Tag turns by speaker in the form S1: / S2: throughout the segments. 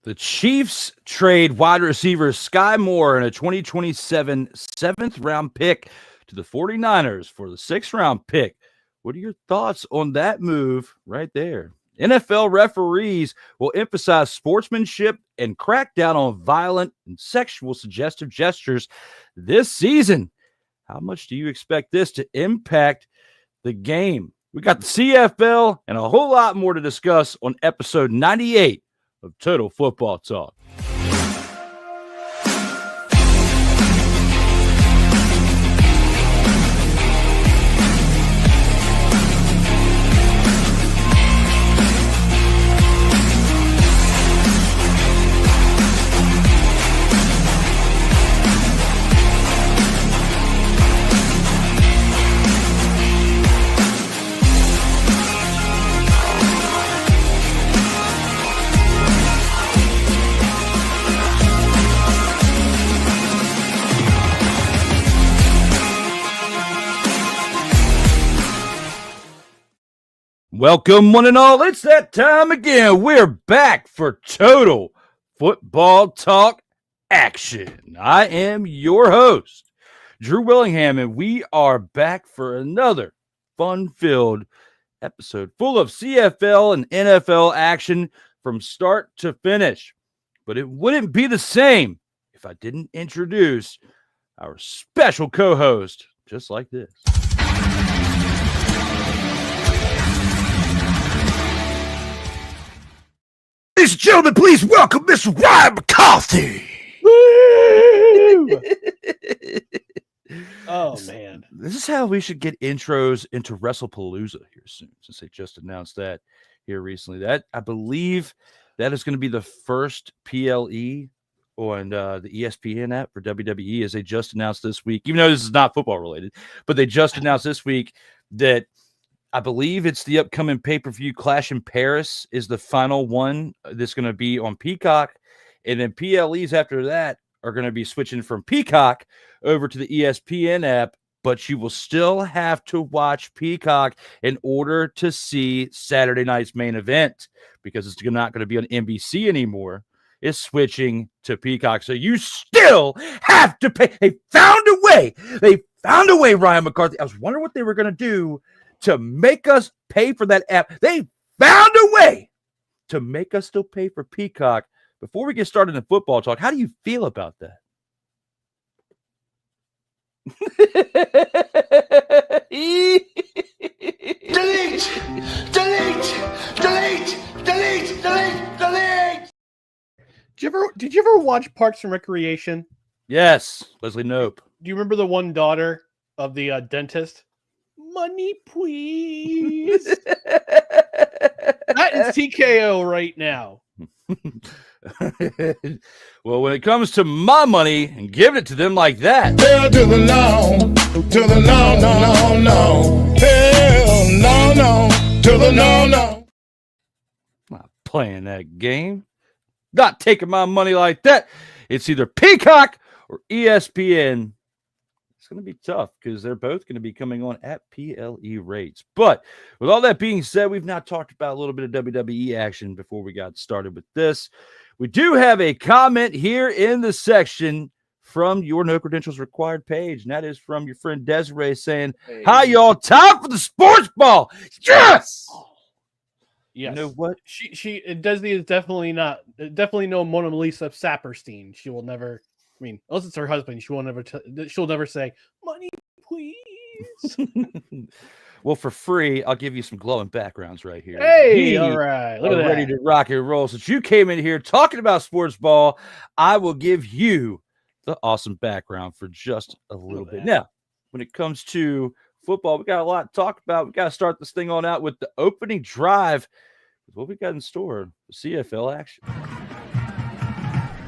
S1: The Chiefs trade wide receiver Sky Moore in a 2027 7th-round pick to the 49ers for the 6th-round pick. What are your thoughts on that move right there? NFL referees will emphasize sportsmanship and crack down on violent and sexual suggestive gestures this season. How much do you expect this to impact the game? We got the CFL and a whole lot more to discuss on episode 98 of Total Football Talk. Welcome, one and all. It's that time again. We're back for Total Football Talk action. I am your host, Drew Willingham, and we are back for another fun-filled episode full of CFL and NFL action from start to finish. But it wouldn't be the same if I didn't introduce our special co-host just like this. Ladies and gentlemen, please welcome Mr. Ryan McCarthy.
S2: Woo! Oh, man.
S1: This is how we should get intros into WrestlePalooza here soon, since they just announced that here recently. That, I believe, that is going to be the first PLE on the ESPN app for WWE, as they just announced this week, even though this is not football related, but they just announced this week that I believe it's the upcoming pay-per-view Clash in Paris is the final one that's going to be on Peacock. And then PLEs after that are going to be switching from Peacock over to the ESPN app, but you will still have to watch Peacock in order to see Saturday night's main event because it's not going to be on NBC anymore. It's switching to Peacock. So you still have to pay. They found a way. They found a way, Ryan McCarthy. I was wondering what they were going to do to make us pay for that app. They found a way to make us still pay for Peacock. Before we get started in football talk, how do you feel about that?
S2: Delete! Did you ever watch Parks and Recreation?
S1: Yes, Leslie Knope.
S2: Do you remember the one daughter of the dentist? Money, please. That is TKO right now.
S1: Well, when it comes to my money and giving it to them like that.
S3: Hell to the no, no. Hell no, to the no.
S1: Not playing that game. Not taking my money like that. It's either Peacock or ESPN. It's going to be tough because they're both going to be coming on at PLE rates. But with all that being said, we've now talked about a little bit of WWE action before we got started with this. We do have a comment here in the section from your No Credentials Required page, and that is from your friend Desiree saying, hey. Hi, y'all. Time for the sports ball. Yes!
S2: Yes.
S1: You know what?
S2: Desiree is definitely no Mona Lisa Saperstein. She will never... I mean, unless it's her husband, she'll never say, money, please.
S1: Well, for free, I'll give you some glowing backgrounds right here.
S2: Hey, all right. Look at that.
S1: Ready to rock and roll. Since you came in here talking about sports ball, I will give you the awesome background for just a little bit. Now, when it comes to football, we got a lot to talk about. We got to start this thing on out with the opening drive. What we got in store, the CFL action.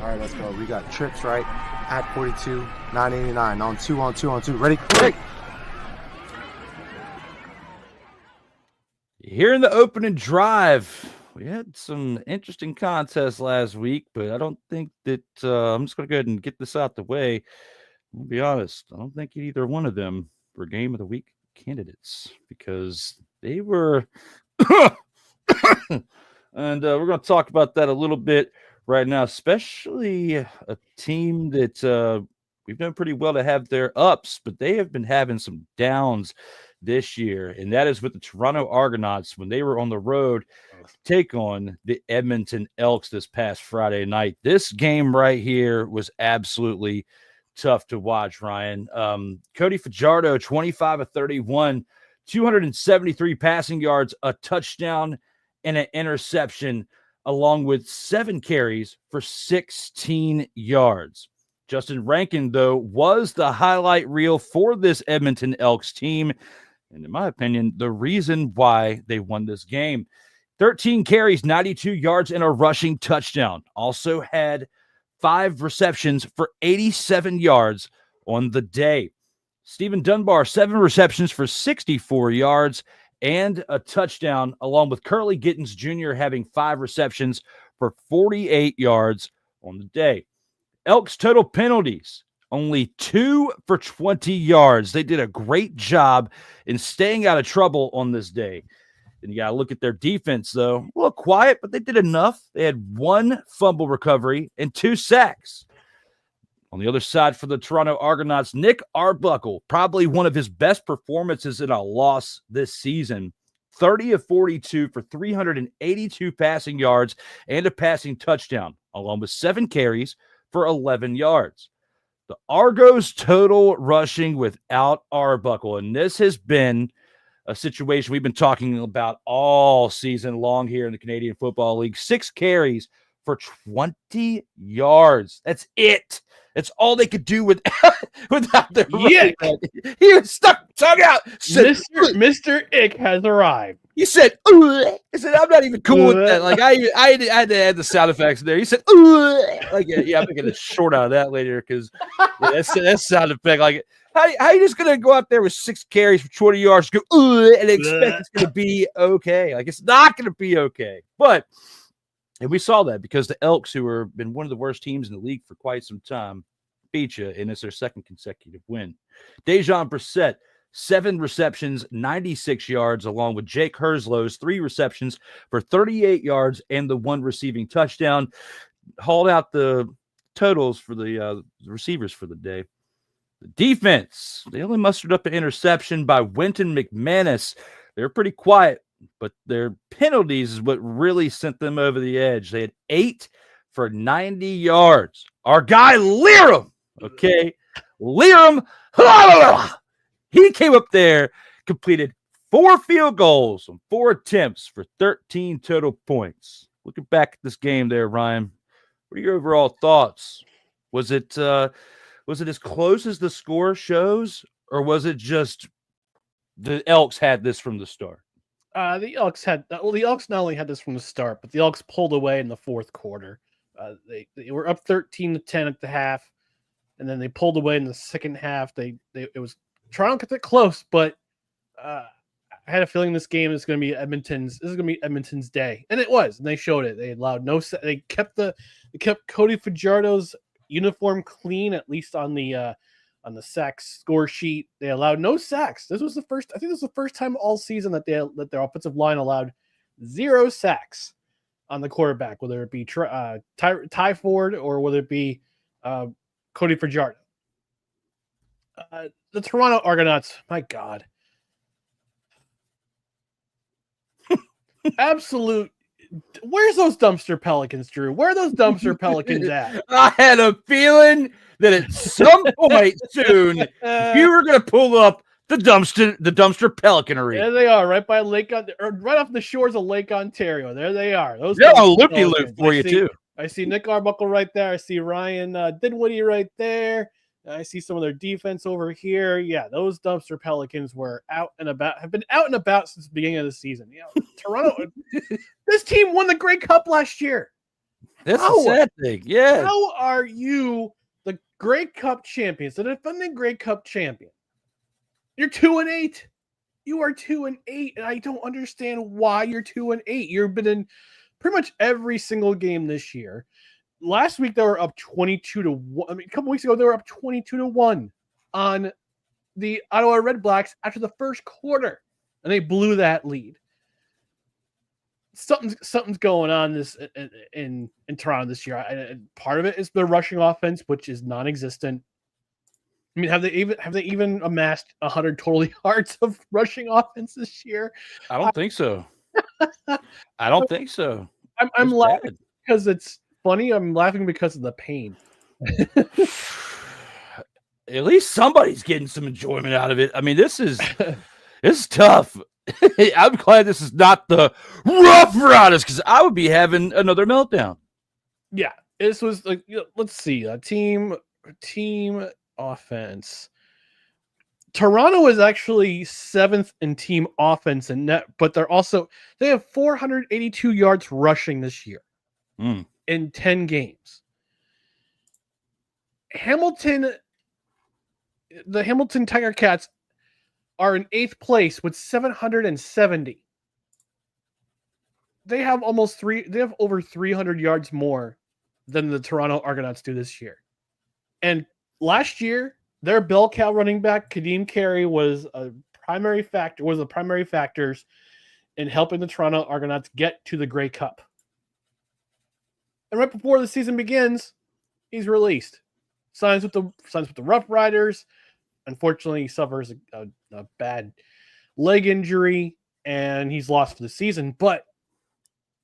S4: All right, let's go. We got trips, right? At 42, 989. On two. Ready? Great.
S1: Here in the opening drive, we had some interesting contests last week, but I don't think that I'm just going to go ahead and get this out the way. I'll be honest. I don't think either one of them were Game of the Week candidates because they were and we're going to talk about that a little bit right now, especially a team that we've done pretty well to have their ups, but they have been having some downs this year, and that is with the Toronto Argonauts when they were on the road to take on the Edmonton Elks this past Friday night. This game right here was absolutely tough to watch, Ryan. Cody Fajardo, 25 of 31, 273 passing yards, a touchdown, and an interception, along with 7 carries for 16 yards. Justin Rankin, though, was the highlight reel for this Edmonton Elks team, and in my opinion, the reason why they won this game. 13 carries, 92 yards, and a rushing touchdown. Also had 5 receptions for 87 yards on the day. Stephen Dunbar, 7 receptions for 64 yards and a touchdown, along with Curly Gittins Jr. having 5 receptions for 48 yards on the day. Elks total penalties, only 2 for 20 yards. They did a great job in staying out of trouble on this day. And you got to look at their defense, though. A little quiet, but they did enough. They had 1 fumble recovery and 2 sacks. On the other side for the Toronto Argonauts, Nick Arbuckle, probably one of his best performances in a loss this season. 30 of 42 for 382 passing yards and a passing touchdown, along with 7 carries for 11 yards. The Argos total rushing without Arbuckle, and this has been a situation we've been talking about all season long here in the Canadian Football League. 6 carries for 20 yards. That's it. That's all they could do without their running back. He was stuck, tongue out. Said,
S2: Mr. Ick has arrived.
S1: He said, "Ooh." I said, I'm not even cool with that. Like, I had to add the sound effects there. He said, "Ooh." Like, yeah, I'm making a short out of that later because that sound effect. Like, how you just gonna go out there with 6 carries for 20 yards, go "Ooh," and expect it's gonna be okay? Like, it's not gonna be okay. But and we saw that because the Elks, who have been one of the worst teams in the league for quite some time, beat you, and it's their 2nd consecutive win. Dejon Brissett, 7 receptions, 96 yards, along with Jake Herslow's 3 receptions for 38 yards and the 1 receiving touchdown. Hauled out the totals for the receivers for the day. The defense, they only mustered up an interception by Winton McManus. They were pretty quiet, but their penalties is what really sent them over the edge. They had 8 for 90 yards. Our guy Liram, okay? Liram, he came up there, completed 4 field goals on 4 attempts for 13 total points. Looking back at this game there, Ryan, what are your overall thoughts? Was it as close as the score shows, or was it just the Elks had this from the start?
S2: The Elks not only had this from the start, but the Elks pulled away in the 4th quarter. They were up 13-10 at the half, and then they pulled away in the second half. It was Toronto kept it close, but I had a feeling this game is going to be Edmonton's. This is going to be Edmonton's day, and it was. And they showed it. They allowed no. They kept Cody Fajardo's uniform clean, at least on the sacks score sheet. They allowed no sacks. This was the first. I think this was the first time all season that their offensive line allowed 0 sacks on the quarterback, whether it be Ty Ford or whether it be Cody Fajardo. The Toronto Argonauts, my God. Absolute. Where's those dumpster Pelicans, Drew? Where are those dumpster Pelicans at?
S1: I had a feeling that at some point soon you were going to pull up the dumpster Pelicanary.
S2: There they are, right by right off the shores of Lake Ontario. There they are. Those
S1: a loopy-loop for you too.
S2: I see Nick Arbuckle right there. I see Ryan Dinwiddie right there. I see some of their defense over here. Yeah, those dumpster Pelicans were out and about, have been out and about since the beginning of the season. Toronto, this team won the Grey Cup last year.
S1: That's a sad thing. Yeah.
S2: How are you the Grey Cup champions, the defending Grey Cup champion? You're 2-8. You are 2-8, and I don't understand why you're 2-8. You've been in pretty much every single game this year. Last week they were up 22-1. I mean, a couple weeks ago they were up 22-1 on the Ottawa Redblacks after the first quarter, and they blew that lead. something's going on this in Toronto this year. Part of it is the rushing offense, which is non-existent. I mean, have they even amassed 100 total yards of rushing offense this year?
S1: I don't think so. I don't think so.
S2: I'm
S1: It's
S2: laughing
S1: bad.
S2: because it's funny. I'm laughing because of the pain.
S1: At least somebody's getting some enjoyment out of it. I mean, this is tough. I'm glad this is not the Roughriders because I would be having another meltdown.
S2: Yeah, this was like, let's see, team offense. Toronto is actually 7th in team offense and net, but they have 482 yards rushing this year in 10 games. The Hamilton Tiger Cats are in 8th place with 770. They have over 300 yards more than the Toronto Argonauts do this year. And last year, their bell cow running back, Kadeem Carey, was the primary factors in helping the Toronto Argonauts get to the Grey Cup. And right before the season begins, he's released. Signs with the Roughriders. Unfortunately, he suffers a bad leg injury, and he's lost for the season. But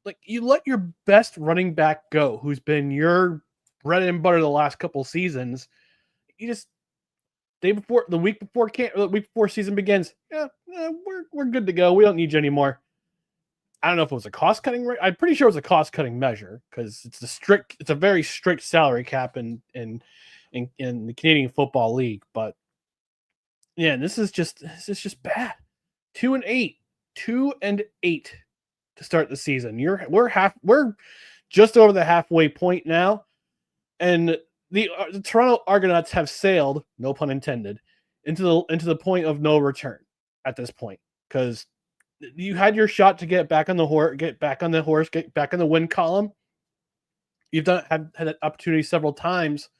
S2: like, you let your best running back go, who's been your bread and butter the last couple seasons. The week before season begins, we're good to go. We don't need you anymore. I don't know if it was a cost cutting. I'm pretty sure it was a cost cutting measure because it's a very strict salary cap in the Canadian Football League. But yeah, this is just bad. 2-8 to start the season. We're just over the halfway point now, and the Toronto Argonauts have sailed, no pun intended, into the point of no return at this point, because you had your shot to get back on the horse, get back on the win column. You've had that opportunity several times,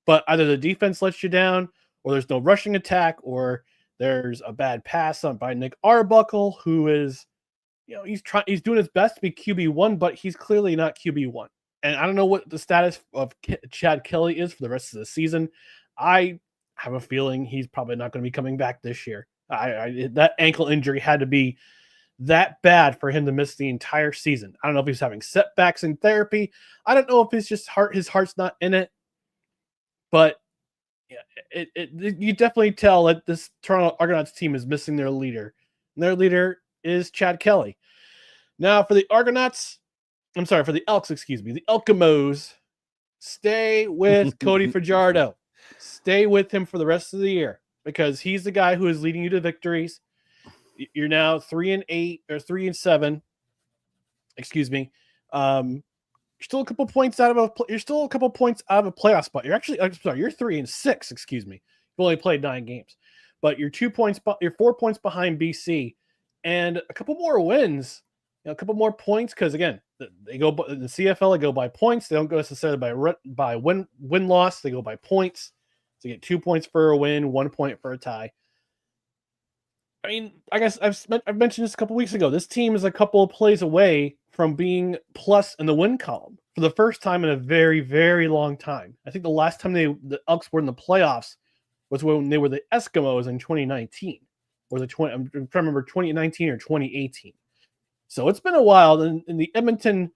S2: but either the defense lets you down, or there's no rushing attack, or there's a bad pass by Nick Arbuckle, who is, he's doing his best to be QB1, but he's clearly not QB1. And I don't know what the status of Chad Kelly is for the rest of the season. I have a feeling he's probably not going to be coming back this year. That ankle injury had to be that bad for him to miss the entire season. I don't know if he's having setbacks in therapy. I don't know if it's just his heart's not in it. But yeah, you definitely tell that this Toronto Argonauts team is missing their leader. And their leader is Chad Kelly. Now for the Elks, the Elkamos, stay with Cody Fajardo. Stay with him for the rest of the year, because he's the guy who is leading you to victories. You're now 3-8 or 3-7. Excuse me. You're still a couple points out of a playoff spot. You're 3-6. Excuse me. You've only played 9 games, but you're 4 points behind BC, and a couple more wins. A couple more points, because again, they go in the CFL. They go by points. They don't go necessarily by win loss. They go by points. So you get 2 points for a win, 1 point for a tie. I mean, I guess I've mentioned this a couple weeks ago. This team is a couple of plays away from being plus in the win column for the first time in a very, very long time. I think the last time the Elks were in the playoffs was when they were the Eskimos in 2019. I'm trying to remember 2019 or 2018. So it's been a while, and the Edmonton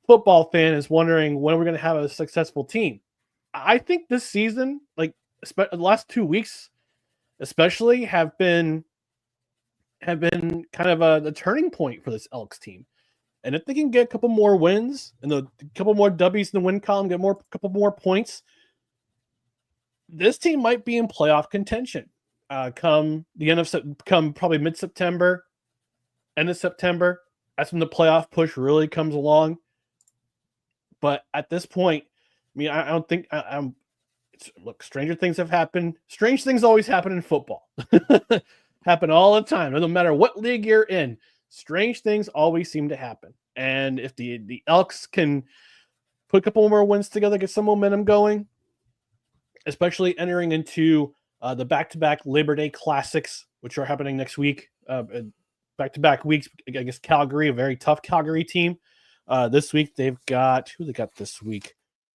S2: football fan is wondering when we're going to have a successful team. I think this season, like the last 2 weeks especially, have been kind of the turning point for this Elks team. And if they can get a couple more wins and a couple more W's in the win column, get a couple more points, this team might be in playoff contention come probably mid-September, end of September. That's when the playoff push really comes along. But at this point, I mean, I don't think look, stranger things have happened. Strange things always happen in football. Happen all the time. No matter what league you're in, strange things always seem to happen. And if the Elks can put a couple more wins together, get some momentum going, especially entering into the back-to-back Labor Day Classics, which are happening next week, back-to-back weeks against Calgary, a very tough Calgary team. This week they've got who they got this week.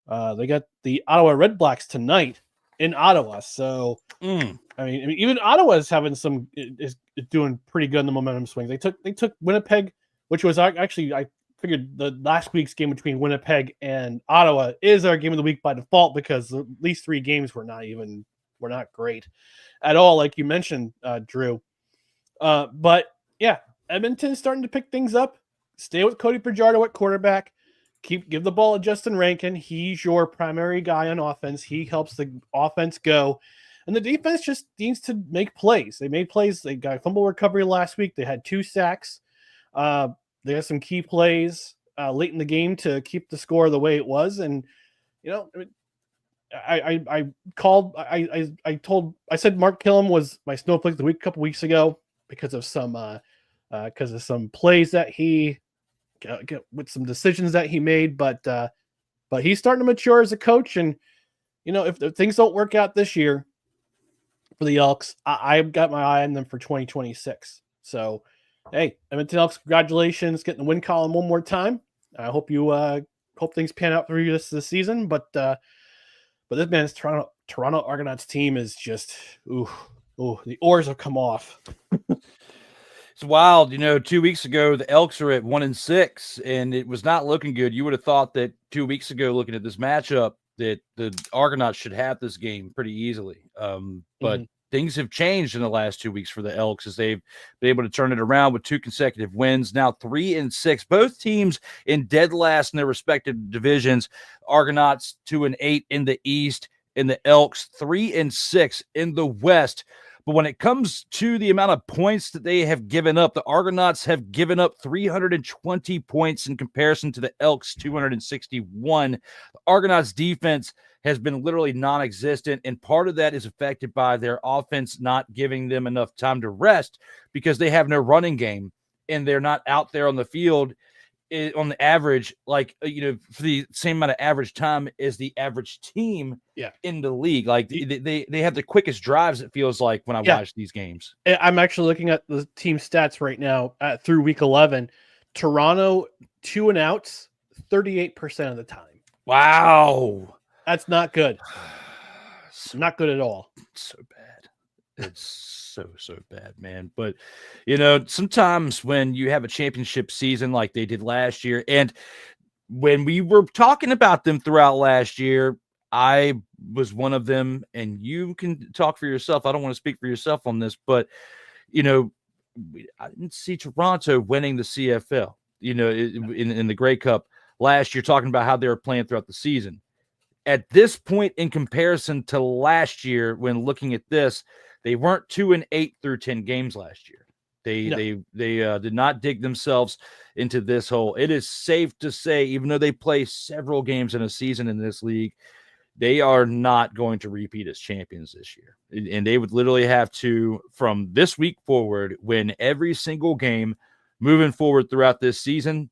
S2: They got the Ottawa Redblacks tonight in Ottawa. So I mean, even Ottawa is having is doing pretty good in the momentum swings. They took Winnipeg, which was actually I figured the last week's game between Winnipeg and Ottawa is our game of the week by default because these 3 games were not great at all, like you mentioned, Drew. But yeah, Edmonton's starting to pick things up. Stay with Cody Fajardo at quarterback. Give the ball to Justin Rankin. He's your primary guy on offense. He helps the offense go. And the defense just needs to make plays. They made plays. They got a fumble recovery last week. They had 2 sacks. They had some key plays late in the game to keep the score the way it was. And, you know, I said Mark Killam was my snowflake of the week a couple weeks ago because of some plays that he with some decisions that he made, but he's starting to mature as a coach. And, you know, if things don't work out this year for the Elks, I've got my eye on them for 2026. So, hey, Edmonton Elks, congratulations, getting the win column one more time. I hope you hope things pan out for you this season. But this man's Toronto Argonauts team is just the oars have come off.
S1: It's wild. You know, 2 weeks ago, the Elks are at 1-6, and it was not looking good. You would have thought that 2 weeks ago, looking at this matchup, that the Argonauts should have this game pretty easily. But things have changed in the last 2 weeks for the Elks as they've been able to turn it around with 2 consecutive wins, now 3-6. Both teams in dead last in their respective divisions. Argonauts 2-8 in the East, and the Elks 3-6 in the West. But when it comes to the amount of points that they have given up, the Argonauts have given up 320 points in comparison to the Elks' 261. The Argonauts' defense has been literally non-existent, and part of that is affected by their offense not giving them enough time to rest because they have no running game, and they're not out there on the field on the average, like, you know, for the same amount of average time as the average team in the league. Like they have the quickest drives, it feels like, when I watch these games.
S2: I'm actually looking at the team stats right now through week 11. Toronto 2 and outs 38% of the time.
S1: Wow.
S2: That's not good. Not good at all.
S1: So bad. It's so bad, man. But, you know, sometimes when you have a championship season like they did last year, and when we were talking about them throughout last year, I was one of them, and you can talk for yourself. I don't want to speak for yourself on this, but, you know, I didn't see Toronto winning the CFL, you know, in the Grey Cup last year, talking about how they were playing throughout the season. At this point, in comparison to last year, when looking at this, they weren't 2-8 through 10 games last year. They did not dig themselves into this hole. It is safe to say, even though they play several games in a season in this league, they are not going to repeat as champions this year. And they would literally have to, from this week forward, win every single game moving forward throughout this season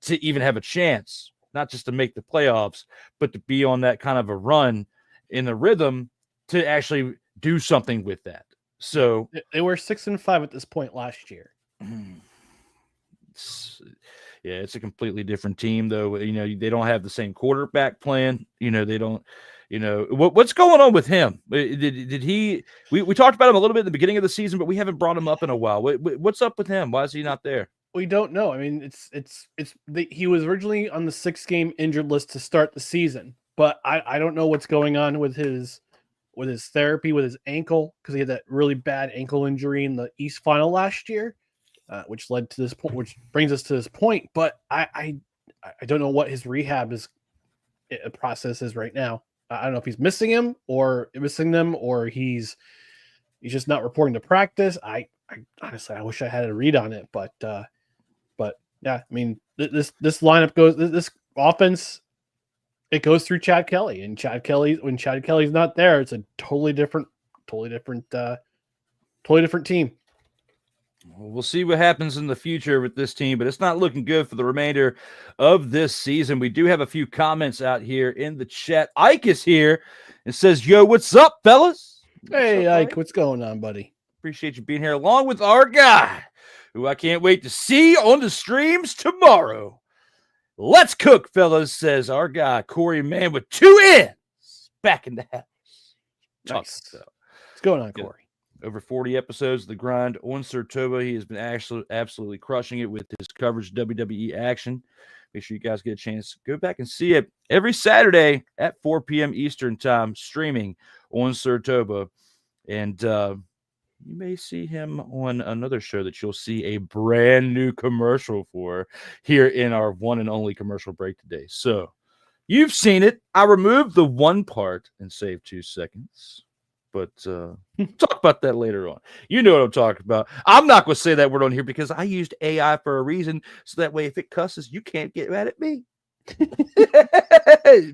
S1: to even have a chance, not just to make the playoffs, but to be on that kind of a run in the rhythm to actually do something with that. So
S2: they were 6-5 at this point last year.
S1: It's a completely different team, though. You know, they don't have the same quarterback playing. You know, they don't. You know, what's going on with him? Did he? We talked about him a little bit at the beginning of the season, but we haven't brought him up in a while. What's up with him? Why is he not there?
S2: We don't know. I mean, he was originally on the 6-game injured list to start the season, but I don't know what's going on with his therapy with his ankle, because he had that really bad ankle injury in the East Final last year, which led to this point, which brings us to this point. But I don't know what his rehab process is right now. I don't know if he's missing them, or he's just not reporting to practice. I honestly, I wish I had a read on it, but yeah, I mean, this lineup goes, this offense, it goes through Chad Kelly, and when Chad Kelly's not there, it's a totally different team.
S1: We'll see what happens in the future with this team, but it's not looking good for the remainder of this season. We do have a few comments out here in the chat. Ike is here and says, "Yo, what's up, fellas?"
S2: Hey, Ike, what's going on, buddy?
S1: Appreciate you being here, along with our guy, who I can't wait to see on the streams tomorrow. Let's cook, fellas, says our guy, Corey Mann, with 2 N's back in the house.
S2: Nice. What's going on, Corey?
S1: Over 40 episodes of The Grind on Sartoba. He has been absolutely crushing it with his coverage of WWE action. Make sure you guys get a chance to go back and see it every Saturday at 4 p.m. Eastern time, streaming on Sartoba. And you may see him on another show that you'll see a brand new commercial for here in our one and only commercial break today. So you've seen it. I removed the one part and saved 2 seconds. But talk about that later on. You know what I'm talking about. I'm not going to say that word on here because I used AI for a reason. So that way, if it cusses, you can't get mad at me.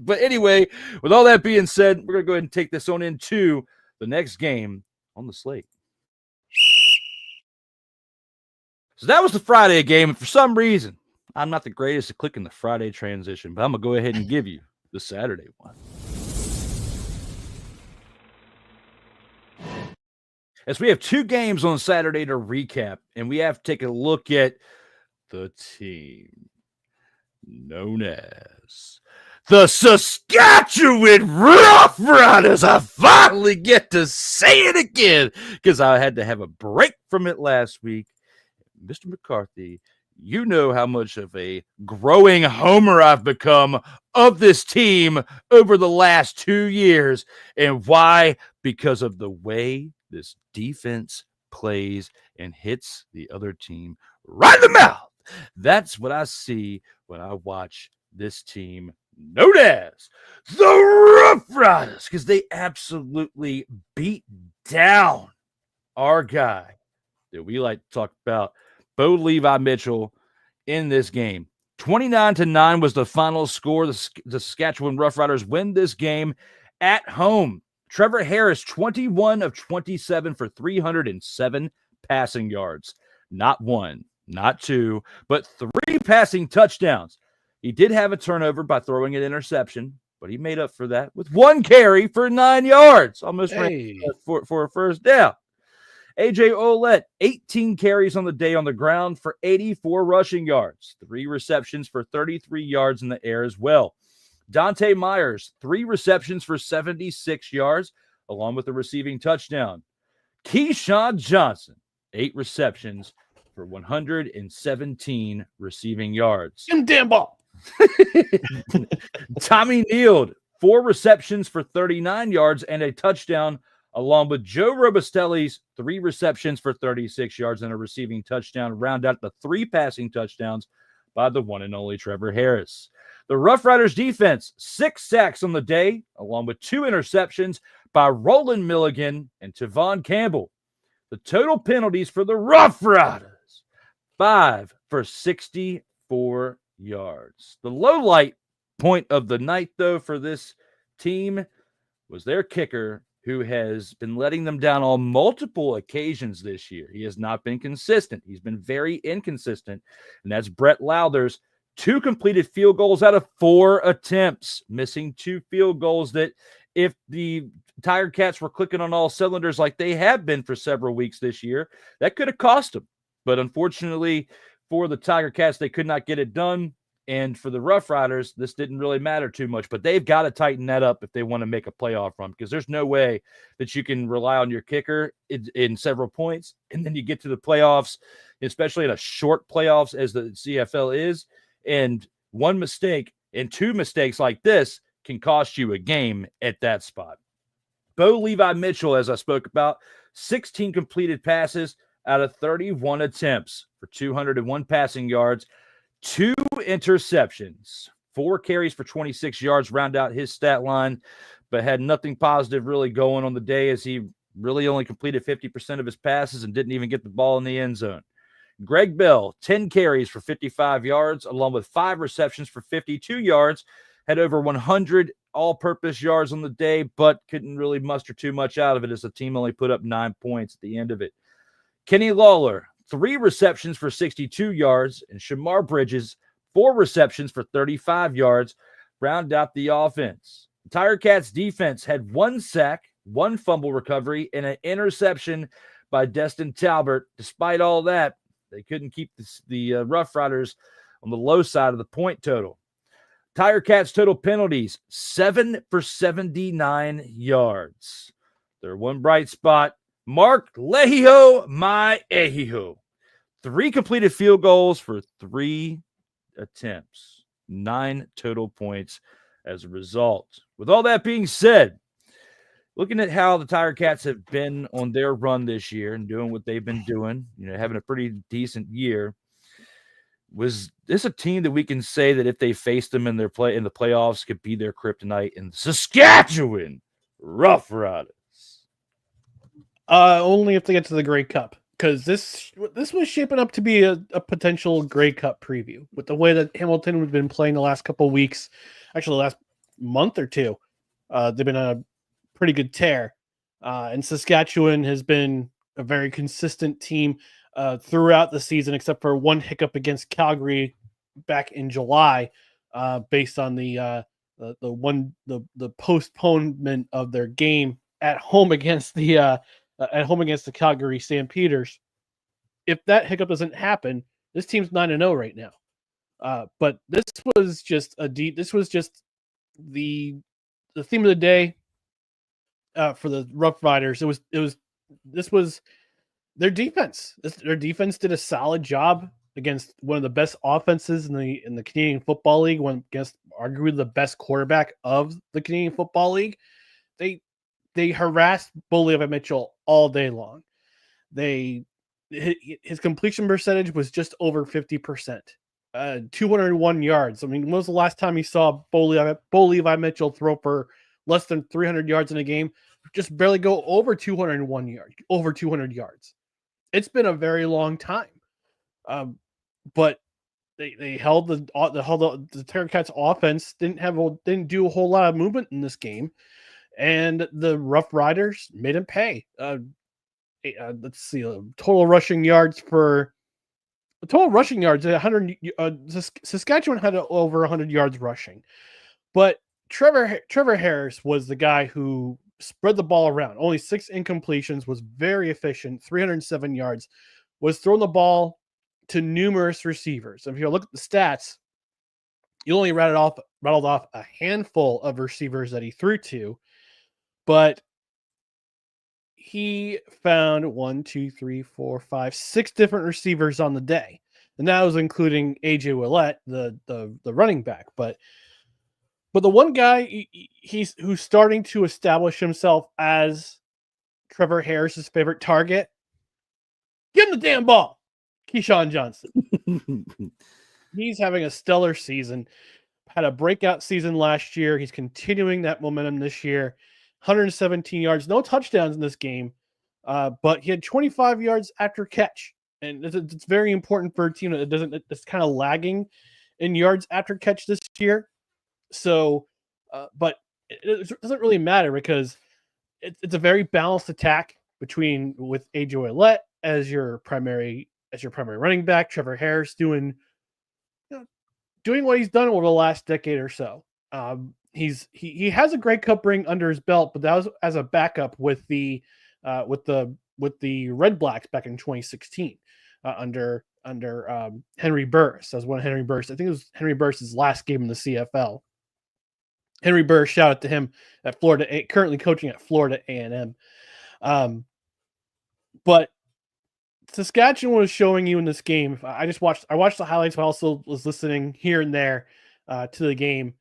S1: But anyway, with all that being said, we're going to go ahead and take this on into the next game on the slate. So that was the Friday game. And for some reason, I'm not the greatest at clicking the Friday transition, but I'm going to go ahead and give you the Saturday one. As we have 2 games on Saturday to recap, and we have to take a look at the team known as the Saskatchewan Roughriders. I finally get to say it again because I had to have a break from it last week. Mr. McCarthy, you know how much of a growing homer I've become of this team over the last 2 years. And why? Because of the way this defense plays and hits the other team right in the mouth. That's what I see when I watch this team known as the Roughriders, because they absolutely beat down our guy that we like to talk about, Bo Levi Mitchell, in this game. 29-9 was the final score. The Saskatchewan Roughriders win this game at home. Trevor Harris, 21 of 27 for 307 passing yards. Not 1, not 2, but 3 passing touchdowns. He did have a turnover by throwing an interception, but he made up for that with 1 carry for 9 yards. Almost for a first down. AJ Ouellette, 18 carries on the day on the ground for 84 rushing yards. 3 receptions for 33 yards in the air as well. Dante Myers, 3 receptions for 76 yards, along with a receiving touchdown. Keyshawn Johnson, 8 receptions for 117 receiving yards.
S2: Damn ball.
S1: Tommy Neild, 4 receptions for 39 yards and a touchdown, along with Joe Robustelli's 3 receptions for 36 yards and a receiving touchdown, round out the 3 passing touchdowns by the one and only Trevor Harris. The Roughriders defense, 6 sacks on the day, along with 2 interceptions by Roland Milligan and Tavon Campbell. The total penalties for the Roughriders, 5 for 64 yards. The low light point of the night, though, for this team was their kicker, who has been letting them down on multiple occasions this year. He has not been consistent. He's been very inconsistent, and that's Brett Lowthers. 2 completed field goals out of 4 attempts, missing 2 field goals that if the Tiger Cats were clicking on all cylinders like they have been for several weeks this year, that could have cost them. But unfortunately for the Tiger Cats, they could not get it done. And for the Roughriders, this didn't really matter too much, but they've got to tighten that up if they want to make a playoff run, because there's no way that you can rely on your kicker in several points. And then you get to the playoffs, especially in a short playoffs as the CFL is. And 1 mistake and 2 mistakes like this can cost you a game at that spot. Bo Levi Mitchell, as I spoke about, 16 completed passes out of 31 attempts for 201 passing yards, 2 interceptions, 4 carries for 26 yards, round out his stat line, but had nothing positive really going on the day, as he really only completed 50% of his passes and didn't even get the ball in the end zone. Greg Bell, 10 carries for 55 yards, along with 5 receptions for 52 yards, had over 100 all-purpose yards on the day, but couldn't really muster too much out of it as the team only put up 9 points at the end of it. Kenny Lawler, 3 receptions for 62 yards, and Shamar Bridges, 4 receptions for 35 yards, round out the offense. The Tiger Cats defense had 1 sack, 1 fumble recovery, and an interception by Destin Talbert. Despite all that, They couldn't keep the Roughriders on the low side of the point total. Tiger Cats total penalties, 7 for 79 yards. Their one bright spot, Mark Lehio Maehiho. 3 completed field goals for 3 attempts. 9 total points as a result. With all that being said, looking at how the Tiger Cats have been on their run this year and doing what they've been doing, having a pretty decent year, was this a team that we can say that if they faced them in the playoffs could be their kryptonite in the Saskatchewan Roughriders?
S2: Only if they get to the Grey Cup, because this was shaping up to be a potential Grey Cup preview with the way that Hamilton has been playing the last couple of weeks, actually the last month or two. They've been on a pretty good tear, and Saskatchewan has been a very consistent team throughout the season, except for one hiccup against Calgary back in July, based on the postponement of their game at home against the Calgary Stampeders. If that hiccup doesn't happen, this team's 9-0 right now. But this was just the theme of the day for the Roughriders. This was their defense. Their defense did a solid job against one of the best offenses in the Canadian Football League, against arguably the best quarterback of the Canadian Football League. They harassed Bo Levi Mitchell all day long. His completion percentage was just over 50%. 201 yards. I mean, when was the last time you saw Bo Levi Mitchell throw for less than 300 yards in a game? Just barely go over 201 yards, over 200 yards. It's been a very long time. But they held the Tiger Cats offense, didn't do a whole lot of movement in this game, and the Roughriders made him pay. Let's see, total rushing yards 100. Saskatchewan had over 100 yards rushing, but Trevor Harris was the guy who spread the ball around. Only 6 incompletions, was very efficient, 307 yards, was throwing the ball to numerous receivers. If you look at the stats, you only rattled off a handful of receivers that he threw to, but he found 6 different receivers on the day. And that was including AJ Willett, the running back. But the one guy who's starting to establish himself as Trevor Harris's favorite target, give him the damn ball, Keyshawn Johnson. He's having a stellar season. Had a breakout season last year. He's continuing that momentum this year. 117 yards, no touchdowns in this game, but he had 25 yards after catch. And it's very important for a team that's kind of lagging in yards after catch this year. So, but it doesn't really matter because it's a very balanced attack with AJ Willett as your primary running back, Trevor Harris doing what he's done over the last decade or so. He has a Grey Cup ring under his belt, but that was as a backup with the Redblacks back in 2016 under Henry Burris. That was one of Henry Burris. I think it was Henry Burris's last game in the CFL. Henry Burris, shout out to him at Florida, currently coaching at Florida A&M. But Saskatchewan was showing you in this game. I watched the highlights, but I also was listening here and there to the game.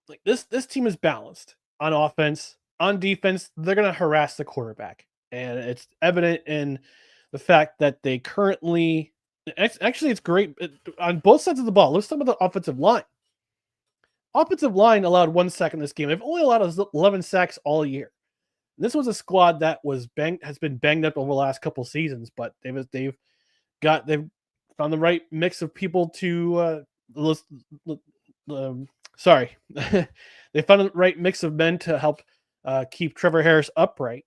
S2: Like this team is balanced on offense. On defense, they're going to harass the quarterback, and it's evident in the fact that they currently actually it's great on both sides of the ball. Let's talk about the offensive line. Offensive line allowed 1 sack in this game. They've only allowed 11 sacks all year. And this was a squad that has been banged up over the last couple seasons, but they've found the right mix of people to they found the right mix of men to help keep Trevor Harris upright.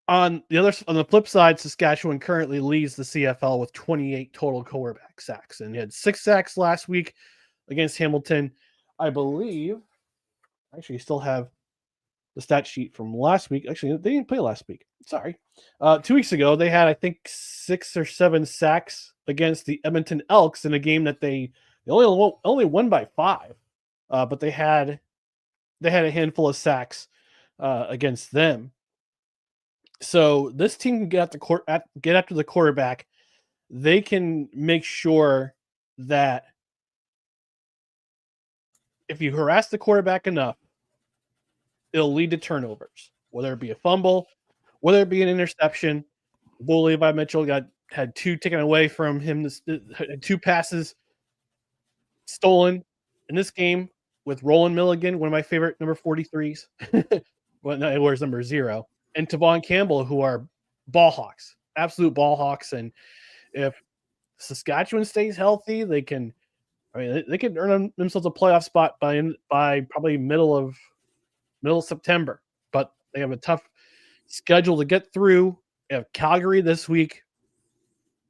S2: On the flip side, Saskatchewan currently leads the CFL with 28 total quarterback sacks, and he had 6 sacks last week against Hamilton. I believe, actually, you still have the stat sheet from last week. Actually, they didn't play last week. Sorry. 2 weeks ago, they had, I think, 6 or 7 sacks against the Edmonton Elks in a game that they only won by 5. But they had a handful of sacks against them. So this team can get after the quarterback. They can make sure that if you harass the quarterback enough, it'll lead to turnovers, whether it be a fumble, whether it be an interception. Bo Levi Mitchell had 2 taken away from him, 2 passes stolen in this game with Roland Milligan, one of my favorite number 43s. Well, no, it wears number 0. And Tavon Campbell, who are ball hawks, absolute ball hawks. And if Saskatchewan stays healthy, they can earn themselves a playoff spot by probably middle of September. But they have a tough schedule to get through. They have Calgary this week.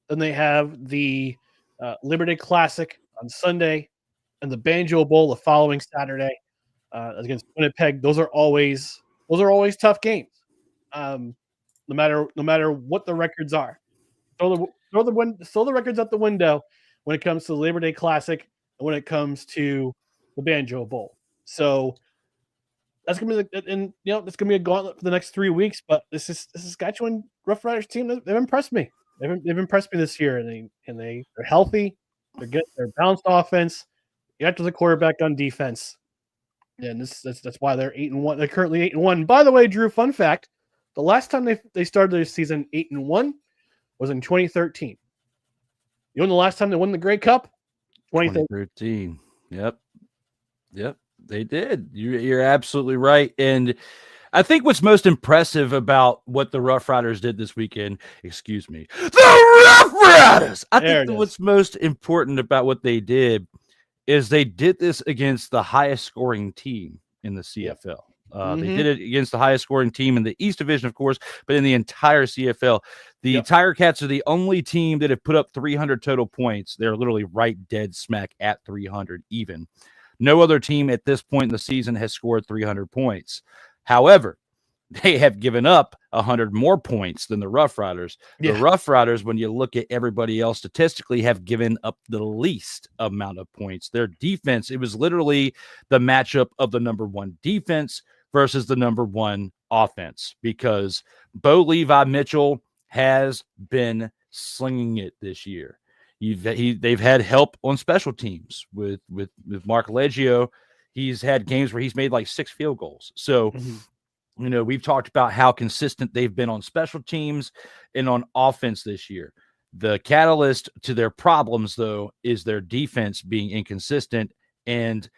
S2: Then they have the Labor Day Classic on Sunday and the Banjo Bowl the following Saturday against Winnipeg. Those are always tough games. No matter what the records are. Throw the records out the window when it comes to the Labor Day Classic and when it comes to the Banjo Bowl. So that's gonna be a gauntlet for the next 3 weeks. But this is Saskatchewan Roughriders team. They've impressed me. They've impressed me this year, and they're healthy. They're good. They're balanced offense. You have to the quarterback on defense, and that's why they're 8-1. They're currently 8-1. By the way, Drew, fun fact: the last time they started their season 8-1 was in 2013. You know when the last time they won the Grey Cup?
S1: 2013. Yep, they did. You're absolutely right. And I think what's most impressive about what the Roughriders did this weekend, the Roughriders! I think what's most important about what they did is they did this against the highest scoring team in the CFL. They did it against the highest scoring team in the East Division, of course, but in the entire CFL. The Tiger Cats are the only team that have put up 300 total points. They're literally right dead smack at 300 even. No other team at this point in the season has scored 300 points. However, they have given up 100 more points than the Roughriders. The Roughriders, when you look at everybody else statistically, have given up the least amount of points. Their defense, it was literally the matchup of the number 1 defense versus the number 1 offense, because Bo Levi Mitchell has been slinging it this year. They've had help on special teams with Mark Leggio. He's had games where he's made like 6 field goals. So, we've talked about how consistent they've been on special teams and on offense this year. The catalyst to their problems, though, is their defense being inconsistent. And,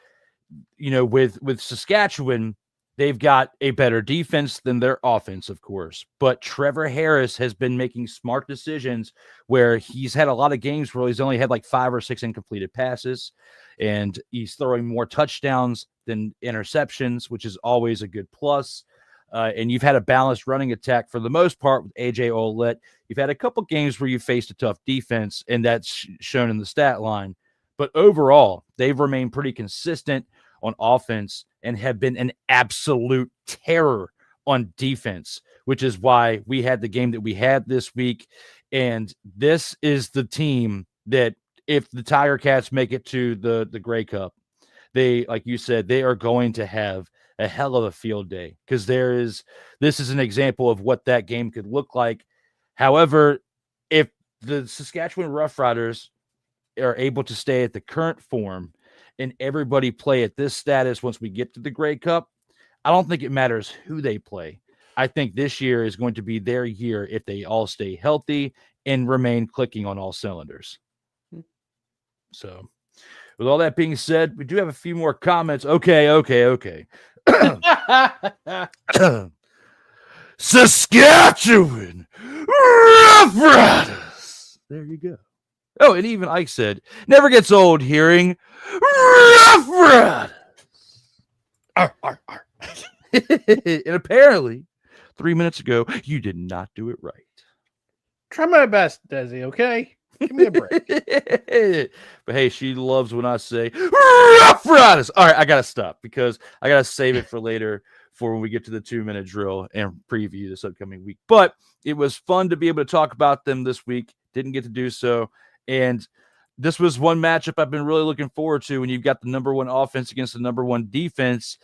S1: with Saskatchewan, they've got a better defense than their offense, of course. But Trevor Harris has been making smart decisions where he's had a lot of games where he's only had like 5 or 6 incompleted passes, and he's throwing more touchdowns than interceptions, which is always a good plus. And you've had a balanced running attack for the most part with AJ Ouellette. You've had a couple games where you faced a tough defense, and that's shown in the stat line. But overall, they've remained pretty consistent on offense and have been an absolute terror on defense, which is why we had the game that we had this week. And this is the team that, if the Tiger Cats make it to the Grey Cup, they, like you said, they are going to have a hell of a field day, because this is an example of what that game could look like. However, if the Saskatchewan Roughriders are able to stay at the current form and everybody play at this status once we get to the Grey Cup, I don't think it matters who they play. I think this year is going to be their year if they all stay healthy and remain clicking on all cylinders. So, with all that being said, we do have a few more comments. Okay. Saskatchewan Roughriders. There you go. Oh, and even Ike said, never gets old hearing Roughriders. Arr. And apparently, 3 minutes ago, you did not do it right.
S2: Try my best, Desi, okay? Give me a break.
S1: But hey, she loves when I say Roughriders. All right, I got to stop because I got to save it for later for when we get to the 2-minute drill and preview this upcoming week. But it was fun to be able to talk about them this week. Didn't get to do so. And this was one matchup I've been really looking forward to when you've got the number one offense against the number one defense.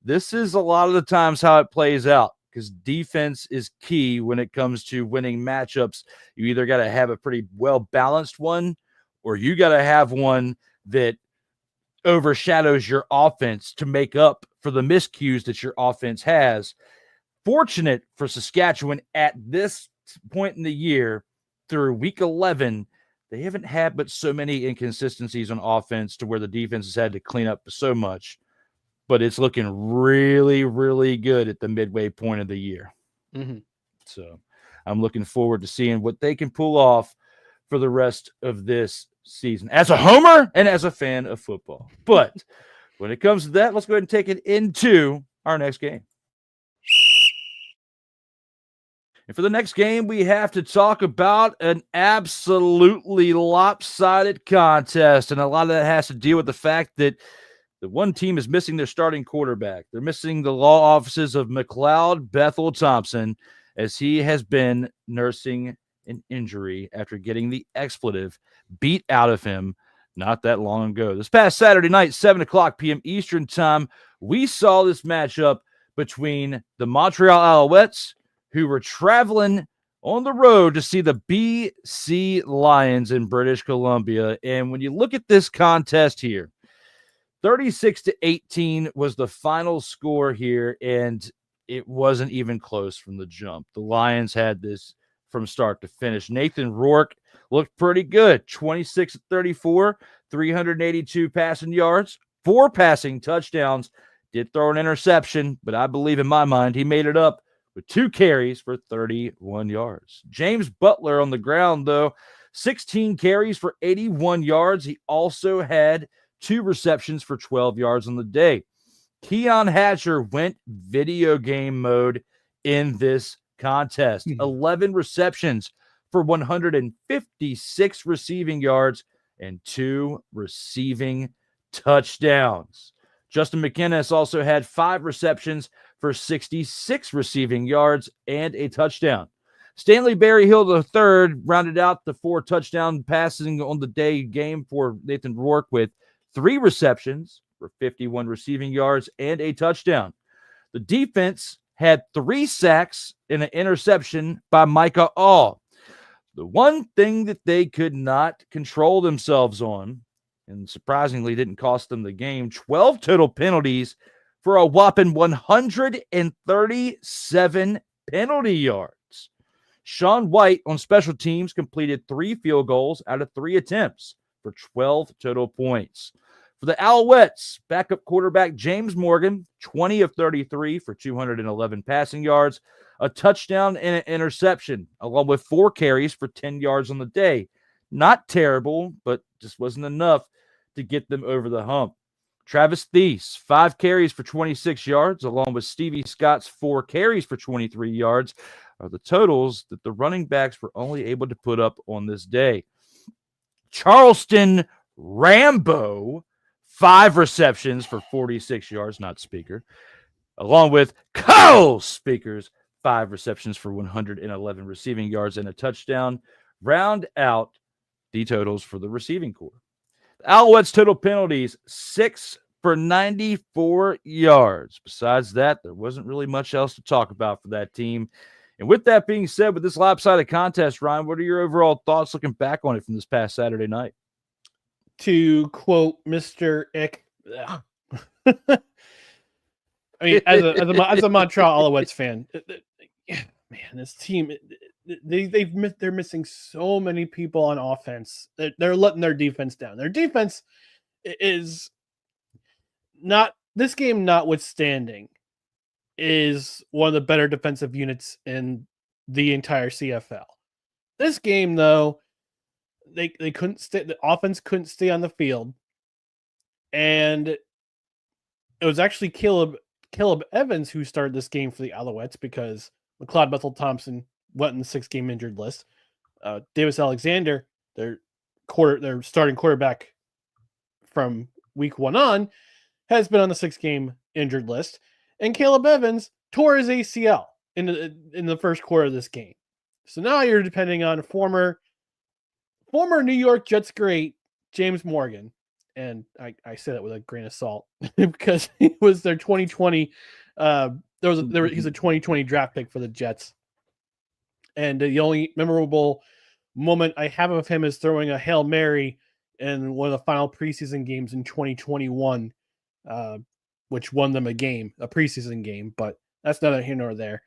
S1: This is a lot of the times how it plays out, because defense is key when it comes to winning matchups. You either got to have a pretty well-balanced one, or you got to have one that overshadows your offense to make up for the miscues that your offense has. Fortunate for Saskatchewan at this point in the year, through week 11, they haven't had but so many inconsistencies on offense to where the defense has had to clean up so much. But it's looking really, really good at the midway point of the year.
S2: Mm-hmm.
S1: So I'm looking forward to seeing what they can pull off for the rest of this season as a homer and as a fan of football. But when it comes to that, let's go ahead and take it into our next game. And for the next game, we have to talk about an absolutely lopsided contest. And a lot of that has to deal with the fact that the one team is missing their starting quarterback. They're missing the law offices of McLeod Bethel Thompson, as he has been nursing an injury after getting the expletive beat out of him not that long ago. This past Saturday night, 7:00 p.m. Eastern time, we saw this matchup between the Montreal Alouettes, who were traveling on the road to see the BC Lions in British Columbia. And when you look at this contest here, 36-18 was the final score here, and it wasn't even close from the jump. The Lions had this from start to finish. Nathan Rourke looked pretty good. 26-34, 382 passing yards, 4 passing touchdowns. Did throw an interception, but I believe in my mind he made it up with 2 carries for 31 yards. James Butler on the ground, though, 16 carries for 81 yards. He also had 2 receptions for 12 yards on the day. Keon Hatcher went video game mode in this contest. 11 receptions for 156 receiving yards and 2 receiving touchdowns. Justin McInnes also had 5 receptions for 66 receiving yards and a touchdown. Stanley Berryhill III rounded out the 4 touchdown passing on the day game for Nathan Rourke with 3 receptions for 51 receiving yards and a touchdown. The defense had 3 sacks and an interception by Micah All. The one thing that they could not control themselves on, and surprisingly didn't cost them the game, 12 total penalties for a whopping 137 penalty yards. Sean White on special teams completed 3 field goals out of 3 attempts for 12 total points. For the Alouettes, backup quarterback James Morgan, 20 of 33 for 211 passing yards, a touchdown and an interception, along with 4 carries for 10 yards on the day. Not terrible, but just wasn't enough to get them over the hump. Travis Thies, 5 carries for 26 yards, along with Stevie Scott's 4 carries for 23 yards, are the totals that the running backs were only able to put up on this day. Charleston Rambo, 5 receptions for 46 yards, not Speaker, along with Kyle Speaker's 5 receptions for 111 receiving yards and a touchdown, round out the totals for the receiving corps. The Alouettes' total penalties, 6 for 94 yards. Besides that, there wasn't really much else to talk about for that team. And with that being said, with this lopsided contest, Ryan, what are your overall thoughts looking back on it from this past Saturday night?
S2: To quote Mr. Ick, I mean, as a Montreal Alouettes fan, man, this team, they're missing so many people on offense. They're letting their defense down. Their defense is not, this game notwithstanding, is one of the better defensive units in the entire CFL. This game, though, they couldn't stay. The offense couldn't stay on the field, and it was actually Caleb Evans who started this game for the Alouettes because McLeod Bethel Thompson went in the 6-game injured list. Davis Alexander, their starting quarterback from week 1 on, has been on the 6-game injured list. and Caleb Evans tore his ACL in the first quarter of this game. So now you're depending on former New York Jets great James Morgan, and I say that with a grain of salt because he was their 2020. He's a 2020 draft pick for the Jets, and the only memorable moment I have of him is throwing a Hail Mary in one of the final preseason games in 2021, which won them a preseason game, but that's neither here nor there.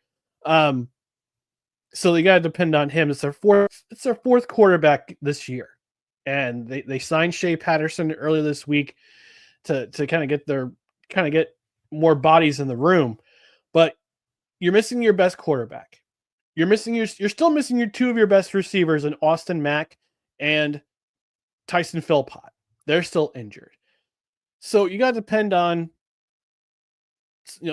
S2: So they got to depend on him. It's their fourth quarterback this year. And they signed Shea Patterson earlier this week to kind of get more bodies in the room. But you're missing your best quarterback. You're still missing two of your best receivers in Austin Mack and Tyson Philpott. They're still injured. So you got to depend on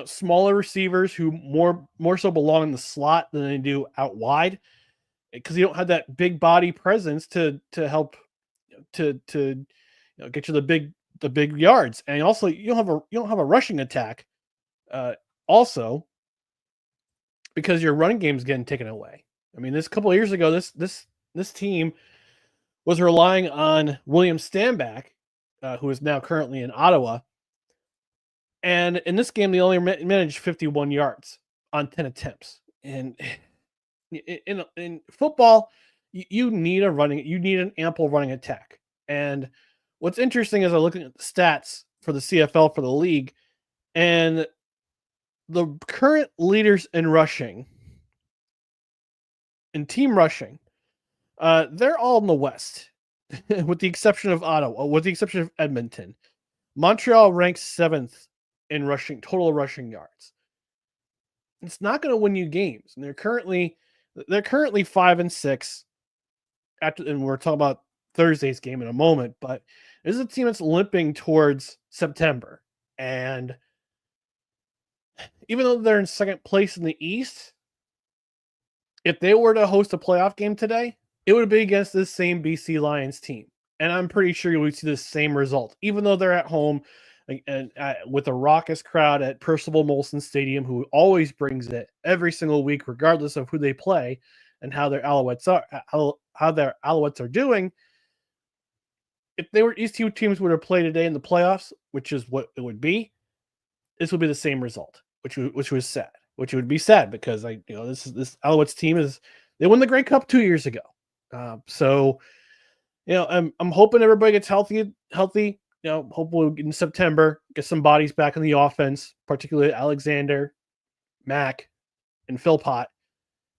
S2: smaller receivers who more so belong in the slot than they do out wide, because you don't have that big body presence to help to get you the big yards. And also you don't have a rushing attack also, because your running game's getting taken away. I mean, this couple of years ago, this team was relying on William Stanback, who is now currently in Ottawa. And in this game, they only managed 51 yards on 10 attempts. And in football, you need an ample running attack. And what's interesting is I look at the stats for the CFL for the league, and the current leaders in rushing, in team rushing, they're all in the West, with the exception of Ottawa, with the exception of Edmonton. Montreal ranks 7th in total rushing yards. It's not going to win you games, and they're currently 5-6 and we're talking about Thursday's game in a moment, but this is a team that's limping towards September. And even though they're in second place in the East, if they were to host a playoff game today, it would be against this same BC Lions team. And I'm pretty sure you would see the same result, even though they're at home and with a raucous crowd at Percival Molson Stadium, who always brings it every single week, regardless of who they play and how their Alouettes are doing. If these two teams were to play today in the playoffs, which is what it would be, this would be the same result, which was sad. Which would be sad because this Alouettes team they won the Grey Cup 2 years ago. So I'm hoping everybody gets healthy. Hopefully in September, get some bodies back in the offense, particularly Alexander, Mack, and Philpott,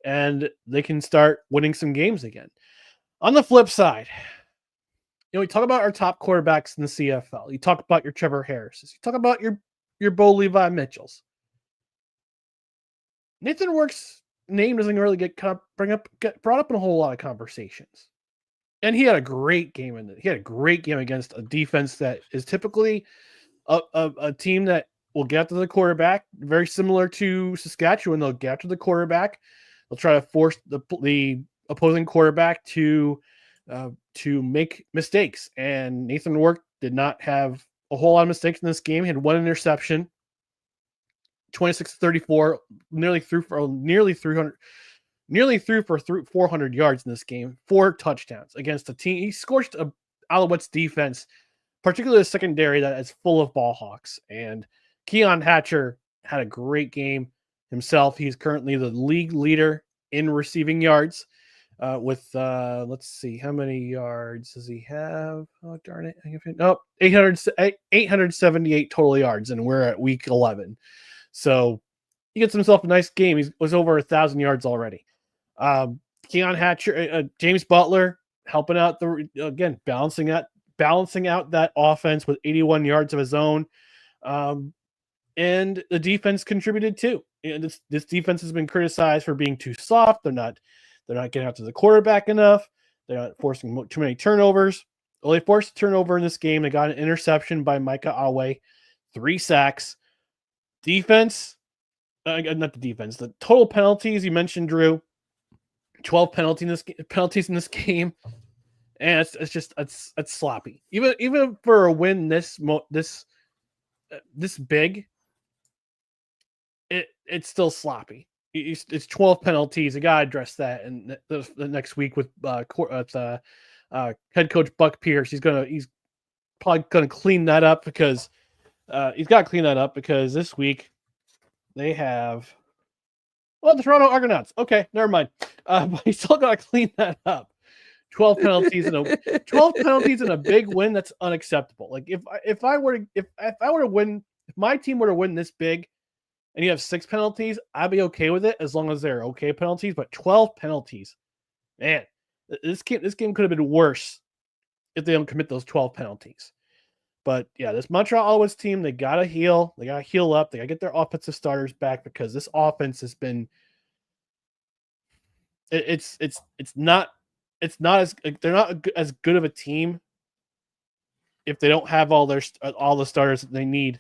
S2: and they can start winning some games again. On the flip side, we talk about our top quarterbacks in the CFL. You talk about your Trevor Harrises. You talk about your Bo Levi Mitchells. Nathan Work's name doesn't really get brought up in a whole lot of conversations. And he had a great game against a defense that is typically a team that will get after the quarterback, very similar to Saskatchewan. They'll get after the quarterback. They'll try to force the opposing quarterback to make mistakes. And Nathan Work did not have a whole lot of mistakes in this game. He had one interception, 26-34, nearly threw for 400 yards in this game, 4 touchdowns against a team. He scorched a Alouettes defense, particularly the secondary that is full of ball hawks. And Keon Hatcher had a great game himself. He's currently the league leader in receiving yards with, let's see, how many yards does he have? Oh, darn it. 878 total yards, and we're at week 11. So he gets himself a nice game. He was over 1,000 yards already. Keon Hatcher, James Butler helping out balancing out that offense with 81 yards of his own. And the defense contributed too. And this defense has been criticized for being too soft. They're not getting out to the quarterback enough. They're not forcing too many turnovers. Well, they forced a turnover in this game. They got an interception by Micah Awe, 3 sacks. Defense, not the defense, the total penalties you mentioned, Drew. 12 penalties in this game, and it's sloppy. Even for a win this big, it's still sloppy. It's 12 penalties. You got to address that. And the next week with head coach Buck Pierce, he's probably gonna clean that up because this week they have the Toronto Argonauts. Okay, never mind. But he's still got to clean that up. 12 penalties and a big win. That's unacceptable. Like if my team were to win this big, and you have 6 penalties, I'd be okay with it as long as they're okay penalties. But 12 penalties, man, this game could have been worse if they don't commit those 12 penalties. But yeah, this Montreal Alouettes team, they gotta heal. They gotta heal up. They gotta get their offensive starters back because this offense has been. It's not they're not as good of a team if they don't have all the starters that they need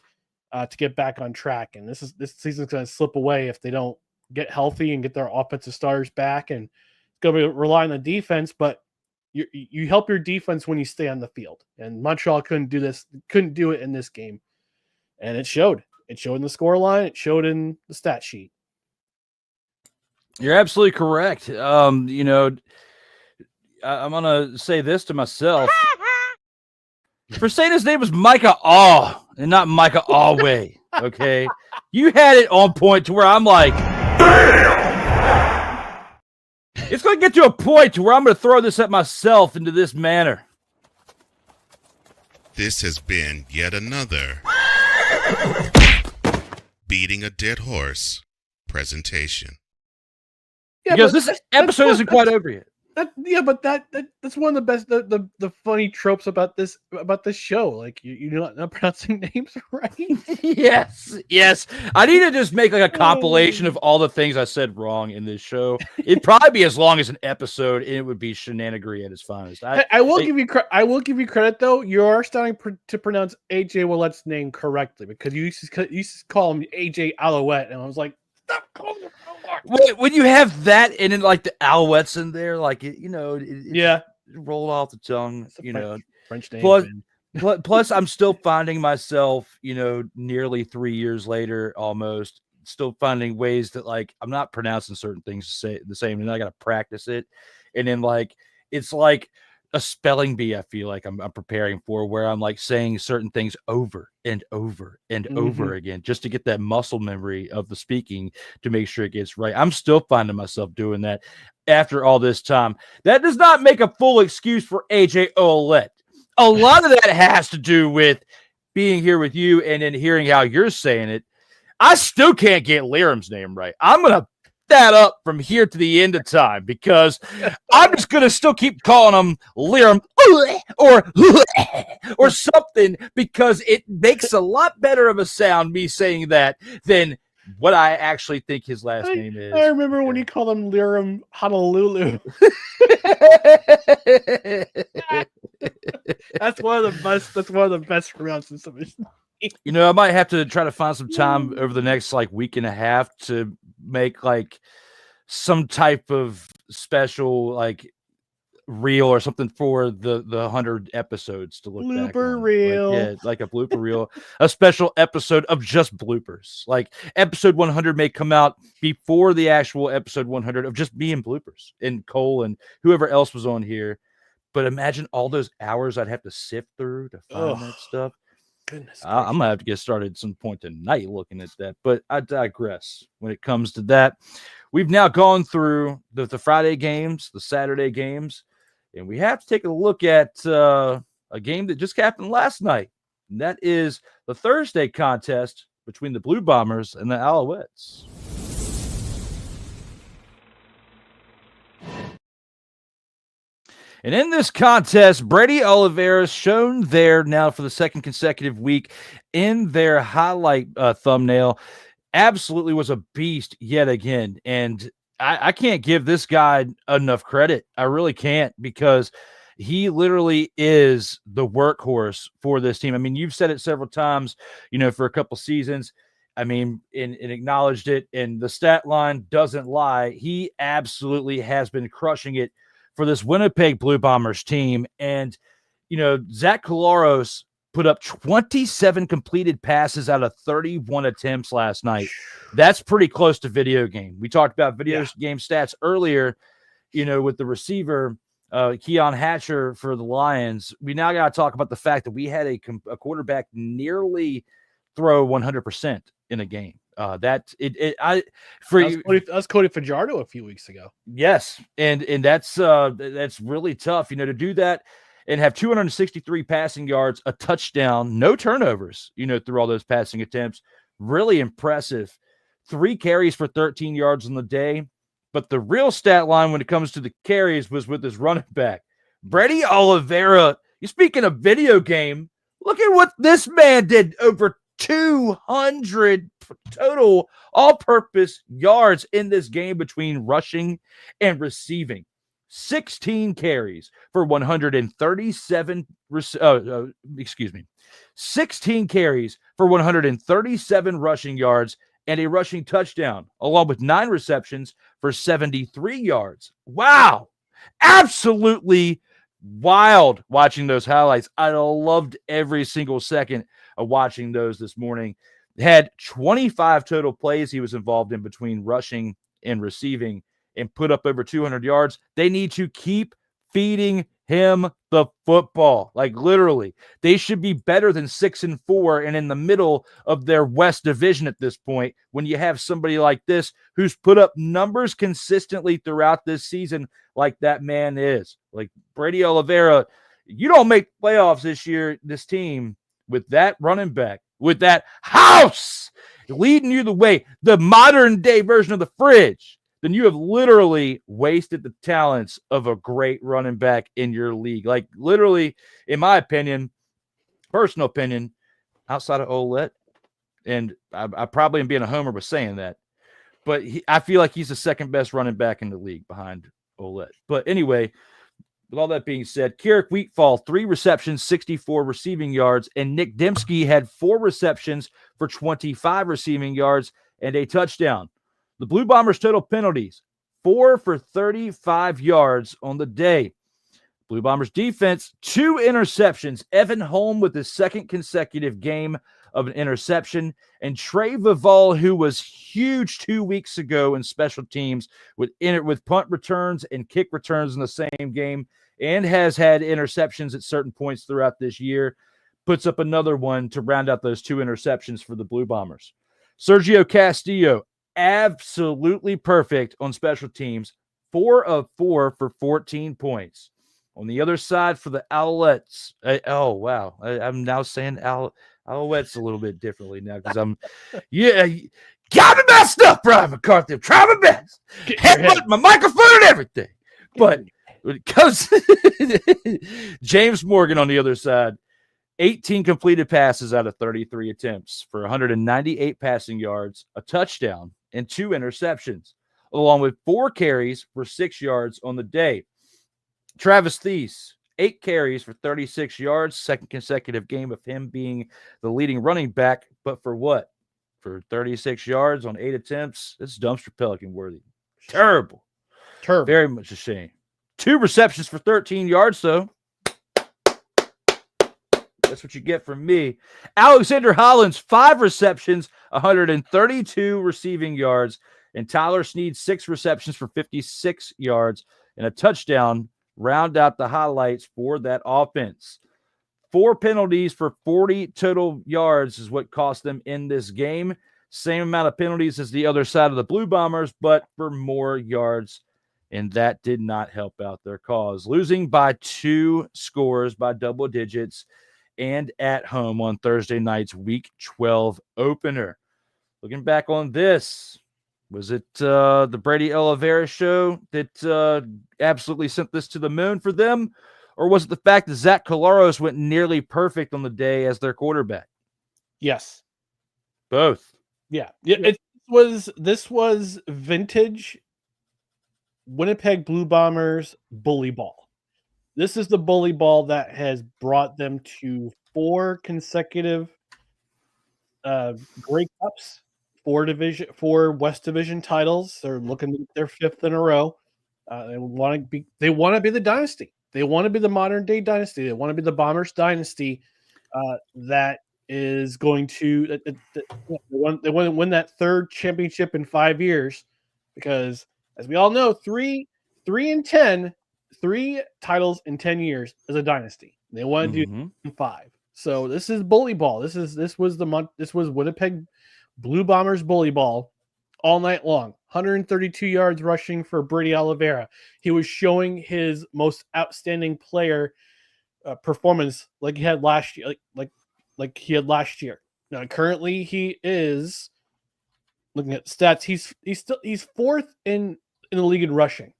S2: to get back on track. And this season's going to slip away if they don't get healthy and get their offensive starters back. And it's going to be relying on the defense, but you help your defense when you stay on the field. And Montreal couldn't do it in this game. And it showed. It showed in the score line. It showed in the stat sheet.
S1: You're absolutely correct. I'm going to say this to myself. For saying his name was Micah Awe and not Micah Away, okay? You had it on point to where I'm like, damn! It's going to get to a point to where I'm going to throw this at myself into this manner.
S5: This has been yet another Beating a Dead Horse presentation.
S1: Yeah, because this episode isn't quite over yet.
S2: That's one of the best the funny tropes about this show. Like you're not pronouncing names right.
S1: yes. I need to just make like a compilation of all the things I said wrong in this show. It'd probably be as long as an episode, and it would be shenanigery at its finest.
S2: I will give you credit though. You are starting to pronounce AJ Ouellette's name correctly because you used to call him AJ Alouette, and I was like, stop calling him.
S1: When you have that and then like the Alouettes in there, like it rolled off the tongue,
S2: French name.
S1: Plus, I'm still finding myself, nearly 3 years later, almost still finding ways that like I'm not pronouncing certain things the same, and I got to practice it, and then like it's like a spelling bee. I feel like I'm preparing for where I'm like saying certain things over and over and over again just to get that muscle memory of the speaking to make sure it gets right. I'm still finding myself doing that after all this time. That does not make a full excuse for AJ Ouellette. A lot of that has to do with being here with you and then hearing how you're saying it. I still can't get Liram's name right. I'm gonna that up from here to the end of time because I'm just gonna still keep calling him Liram or something because it makes a lot better of a sound me saying that than what I actually think his last name is.
S2: I remember when you called him Liram Honolulu. That's one of the best pronunciations.
S1: I might have to try to find some time over the next like week and a half to make like some type of special like reel or something for the 100 episodes to look back
S2: blooper
S1: on.
S2: reel,
S1: like a blooper reel, a special episode of just bloopers. Like episode 100 may come out before the actual episode 100 of just me and bloopers and Cole and whoever else was on here. But imagine all those hours I'd have to sift through to find that stuff.
S2: Goodness,
S1: I'm gonna have to get started at some point tonight looking at that, but I digress when it comes to that. We've now gone through the Friday games, the Saturday games, and we have to take a look at a game that just happened last night, and that is the Thursday contest between the Blue Bombers and the Alouettes. And in this contest, Brady Oliveira, shown there now for the second consecutive week in their highlight thumbnail, absolutely was a beast yet again. And I can't give this guy enough credit. I really can't, because he literally is the workhorse for this team. I mean, you've said it several times, for a couple seasons. I mean, and acknowledged it, and the stat line doesn't lie. He absolutely has been crushing it for this Winnipeg Blue Bombers team. And, Zach Collaros put up 27 completed passes out of 31 attempts last night. That's pretty close to video game. We talked about video game stats earlier, with the receiver, Keon Hatcher for the Lions. We now got to talk about the fact that we had a quarterback nearly throw 100% in a game. That was
S2: Cody Fajardo a few weeks ago.
S1: Yes, and that's really tough, to do that and have 263 passing yards, a touchdown, no turnovers, through all those passing attempts. Really impressive. 3 carries for 13 yards on the day. But the real stat line when it comes to the carries was with his running back, Brady Oliveira. You speaking of video game, look at what this man did. Over 200 total all-purpose yards in this game between rushing and receiving. 16 carries for 137 16 carries for 137 rushing yards and a rushing touchdown, along with 9 receptions for 73 yards. Wow. Absolutely wild watching those highlights. I loved every single second of watching those this morning. Had 25 total plays he was involved in between rushing and receiving and put up over 200 yards. They need to keep feeding him the football. Like literally, they should be better than 6-4 and in the middle of their West division at this point when you have somebody like this who's put up numbers consistently throughout this season like that man is. Like Brady Oliveira, you don't make playoffs this year, this team, with that running back, with that house leading you the way, the modern day version of the fridge, then you have literally wasted the talents of a great running back in your league. Like literally, in my opinion, personal opinion, outside of Olet, and I probably am being a homer with saying that, but I feel like he's the second best running back in the league behind Olet. But anyway, with all that being said, Keurig Wheatfall, 3 receptions, 64 receiving yards, and Nick Dembski had 4 receptions for 25 receiving yards and a touchdown. The Blue Bombers' total penalties, 4 for 35 yards on the day. Blue Bombers defense, 2 interceptions. Evan Holm with his second consecutive game of an interception. And Trey Vival, who was huge 2 weeks ago in special teams with punt returns and kick returns in the same game and has had interceptions at certain points throughout this year, puts up another one to round out those 2 interceptions for the Blue Bombers. Sergio Castillo, absolutely perfect on special teams, 4 of 4 for 14 points. On the other side for the Alouettes, I'm now saying Alouettes a little bit differently now because got me messed up, Brian McCarthy. I'm trying my best. Headbutt my microphone and everything. But when it comes James Morgan on the other side, 18 completed passes out of 33 attempts for 198 passing yards, a touchdown, and 2 interceptions, along with 4 carries for 6 yards on the day. Travis Thies, 8 carries for 36 yards, second consecutive game of him being the leading running back, but for what? For 36 yards on 8 attempts? It's dumpster pelican worthy. Terrible. Very much a shame. 2 receptions for 13 yards, though. That's what you get from me. Alexander Hollins, 5 receptions, 132 receiving yards. And Tyler Snead, 6 receptions for 56 yards and a touchdown. Round out the highlights for that offense. 4 penalties for 40 total yards is what cost them in this game. Same amount of penalties as the other side of the Blue Bombers, but for more yards. And that did not help out their cause. Losing by 2 scores by double digits and at home on Thursday night's Week 12 opener. Looking back on this, was it the Brady Oliveira show that absolutely sent this to the moon for them? Or was it the fact that Zach Collaros went nearly perfect on the day as their quarterback?
S2: Yes.
S1: Both.
S2: Yeah. This was vintage Winnipeg Blue Bombers bully ball. This is the bully ball that has brought them to 4 consecutive Grey Cups, 4 West Division titles. They're looking at their 5th in a row. They want to be the dynasty. They want to be the modern day dynasty. They want to be the Bombers dynasty. that is going to they want to win that third championship in 5 years, because as we all know, 3 titles in 10 years is a dynasty. They want to do 5. So this is bully ball. This was Winnipeg Blue Bombers bully ball all night long. 132 yards rushing for Brady Oliveira. He was showing his most outstanding player performance like he had last year, like he had last year. Now currently he is, looking at stats, he's fourth in the league in rushing.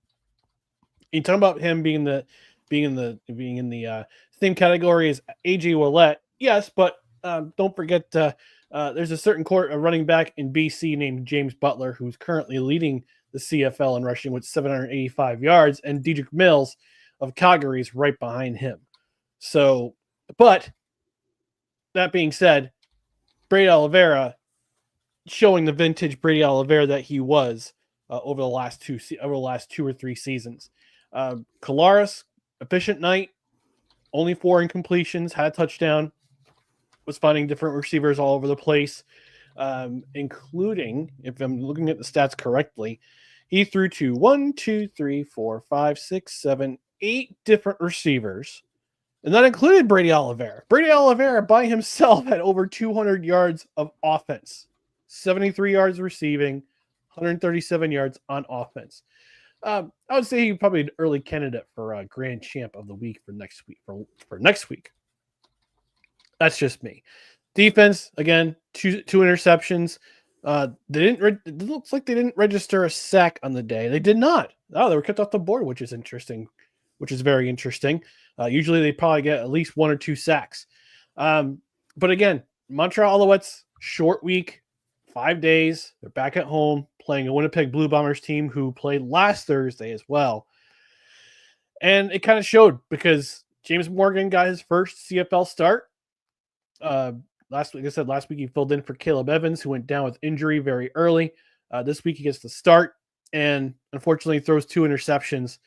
S2: You talk about him being in the same category as AJ Ouellette, yes, but don't forget there's a certain running back in BC named James Butler who's currently leading the CFL in rushing with 785 yards, and Dedrick Mills of Calgary is right behind him. So, but that being said, Brady Oliveira showing the vintage Brady Oliveira that he was over the last 2 or 3 seasons. Kolaris, efficient night, only 4 incompletions, had a touchdown, was finding different receivers all over the place, including, if I'm looking at the stats correctly, he threw to 8 different receivers. And that included Brady Oliveira. Brady Oliveira by himself had over 200 yards of offense, 73 yards receiving, 137 yards on offense. I would say he's probably an early candidate for a grand champ of the week for next week. For next week, that's just me. Defense, again, two interceptions. It looks like they didn't register a sack on the day. They did not. Oh, they were kept off the board, which is interesting. Which is very interesting. Usually they probably get at least 1 or 2 sacks. But again, Montreal Alouettes, short week, 5 days. They're back at home playing a Winnipeg Blue Bombers team who played last Thursday as well. And it kind of showed because James Morgan got his first CFL start. Last week he filled in for Caleb Evans, who went down with injury very early. This week he gets the start and unfortunately throws 2 interceptions.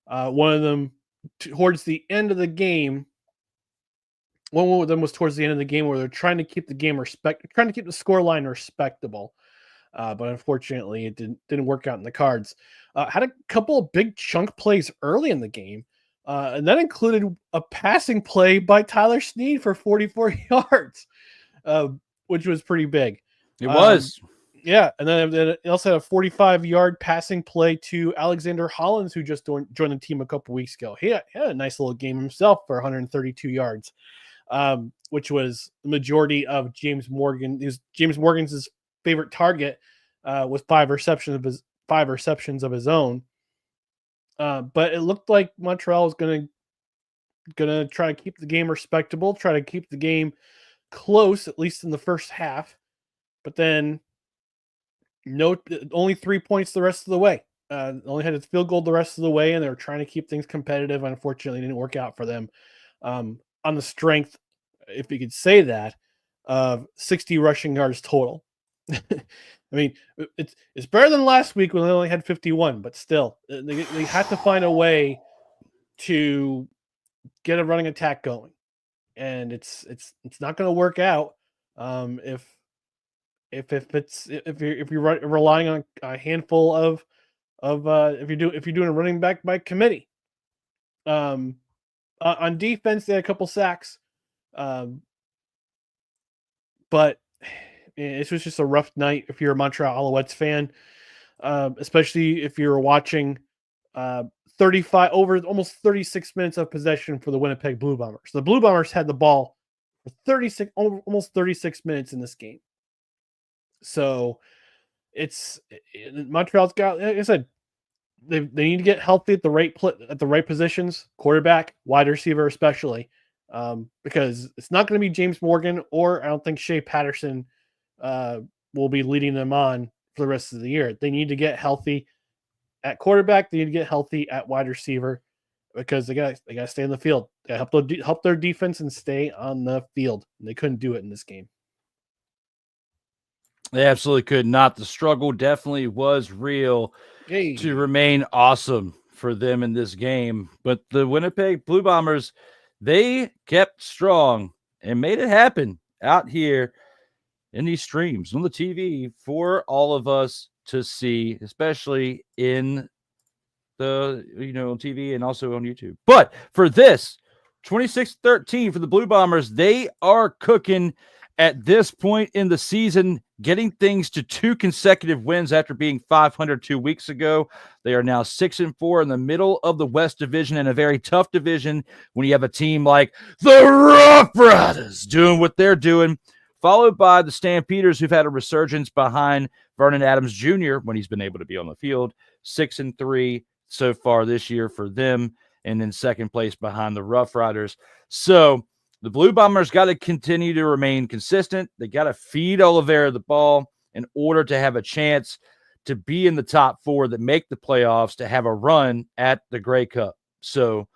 S2: One of them towards the end of the game. One of them was towards the end of the game where they're trying to keep the game trying to keep the scoreline respectable. But unfortunately it didn't work out in the cards. Had a couple of big chunk plays early in the game. And that included a passing play by Tyler Snead for 44 yards, which was pretty big.
S1: It was.
S2: Yeah, and then they also had a 45-yard passing play to Alexander Hollins, who just joined the team a couple weeks ago. He had a nice little game himself for 132 yards, which was the majority of James Morgan. James Morgan's favorite target with 5 receptions of his own. But it looked like Montreal was gonna try to keep the game respectable, try to keep the game close, at least in the first half. But then only 3 points the rest of the way. Only had a field goal the rest of the way, and they were trying to keep things competitive. Unfortunately, it didn't work out for them. On the strength, if you could say that, of 60 rushing yards total. I mean, it's better than last week when they only had 51, but still, they had to find a way to get a running attack going, and it's not going to work out if you're relying on a handful of if you're doing a running back by committee. On defense, they had a couple sacks, but this was just a rough night if you're a Montreal Alouettes fan, especially if you're watching 35 over almost 36 minutes of possession for the Winnipeg Blue Bombers. The Blue Bombers had the ball for almost 36 minutes in this game. So Montreal's got, like I said, they need to get healthy at the right positions, quarterback, wide receiver especially, because it's not going to be James Morgan, or I don't think Shea Patterson will be leading them on for the rest of the year. They need to get healthy at quarterback. They need to get healthy at wide receiver because they got to stay in the field. They got to help their defense and stay on the field. And they couldn't do it in this game.
S1: They absolutely could not. The struggle definitely was real to remain awesome for them in this game. But the Winnipeg Blue Bombers, they kept strong and made it happen out here in these streams on the TV for all of us to see, especially in the, on TV and also on YouTube. But for this 26-13 for the Blue Bombers, they are cooking at this point in the season, getting things to 2 consecutive wins after being 500 2 weeks ago. They are now 6-4 in the middle of the West Division, in a very tough division when you have a team like the Roughriders doing what they're doing, followed by the Stampeders, who've had a resurgence behind Vernon Adams Jr. when he's been able to be on the field. 6-3 so far this year for them, and in second place behind the Roughriders. So the Blue Bombers got to continue to remain consistent. They got to feed Oliveira the ball in order to have a chance to be in the top 4 that make the playoffs, to have a run at the Grey Cup. So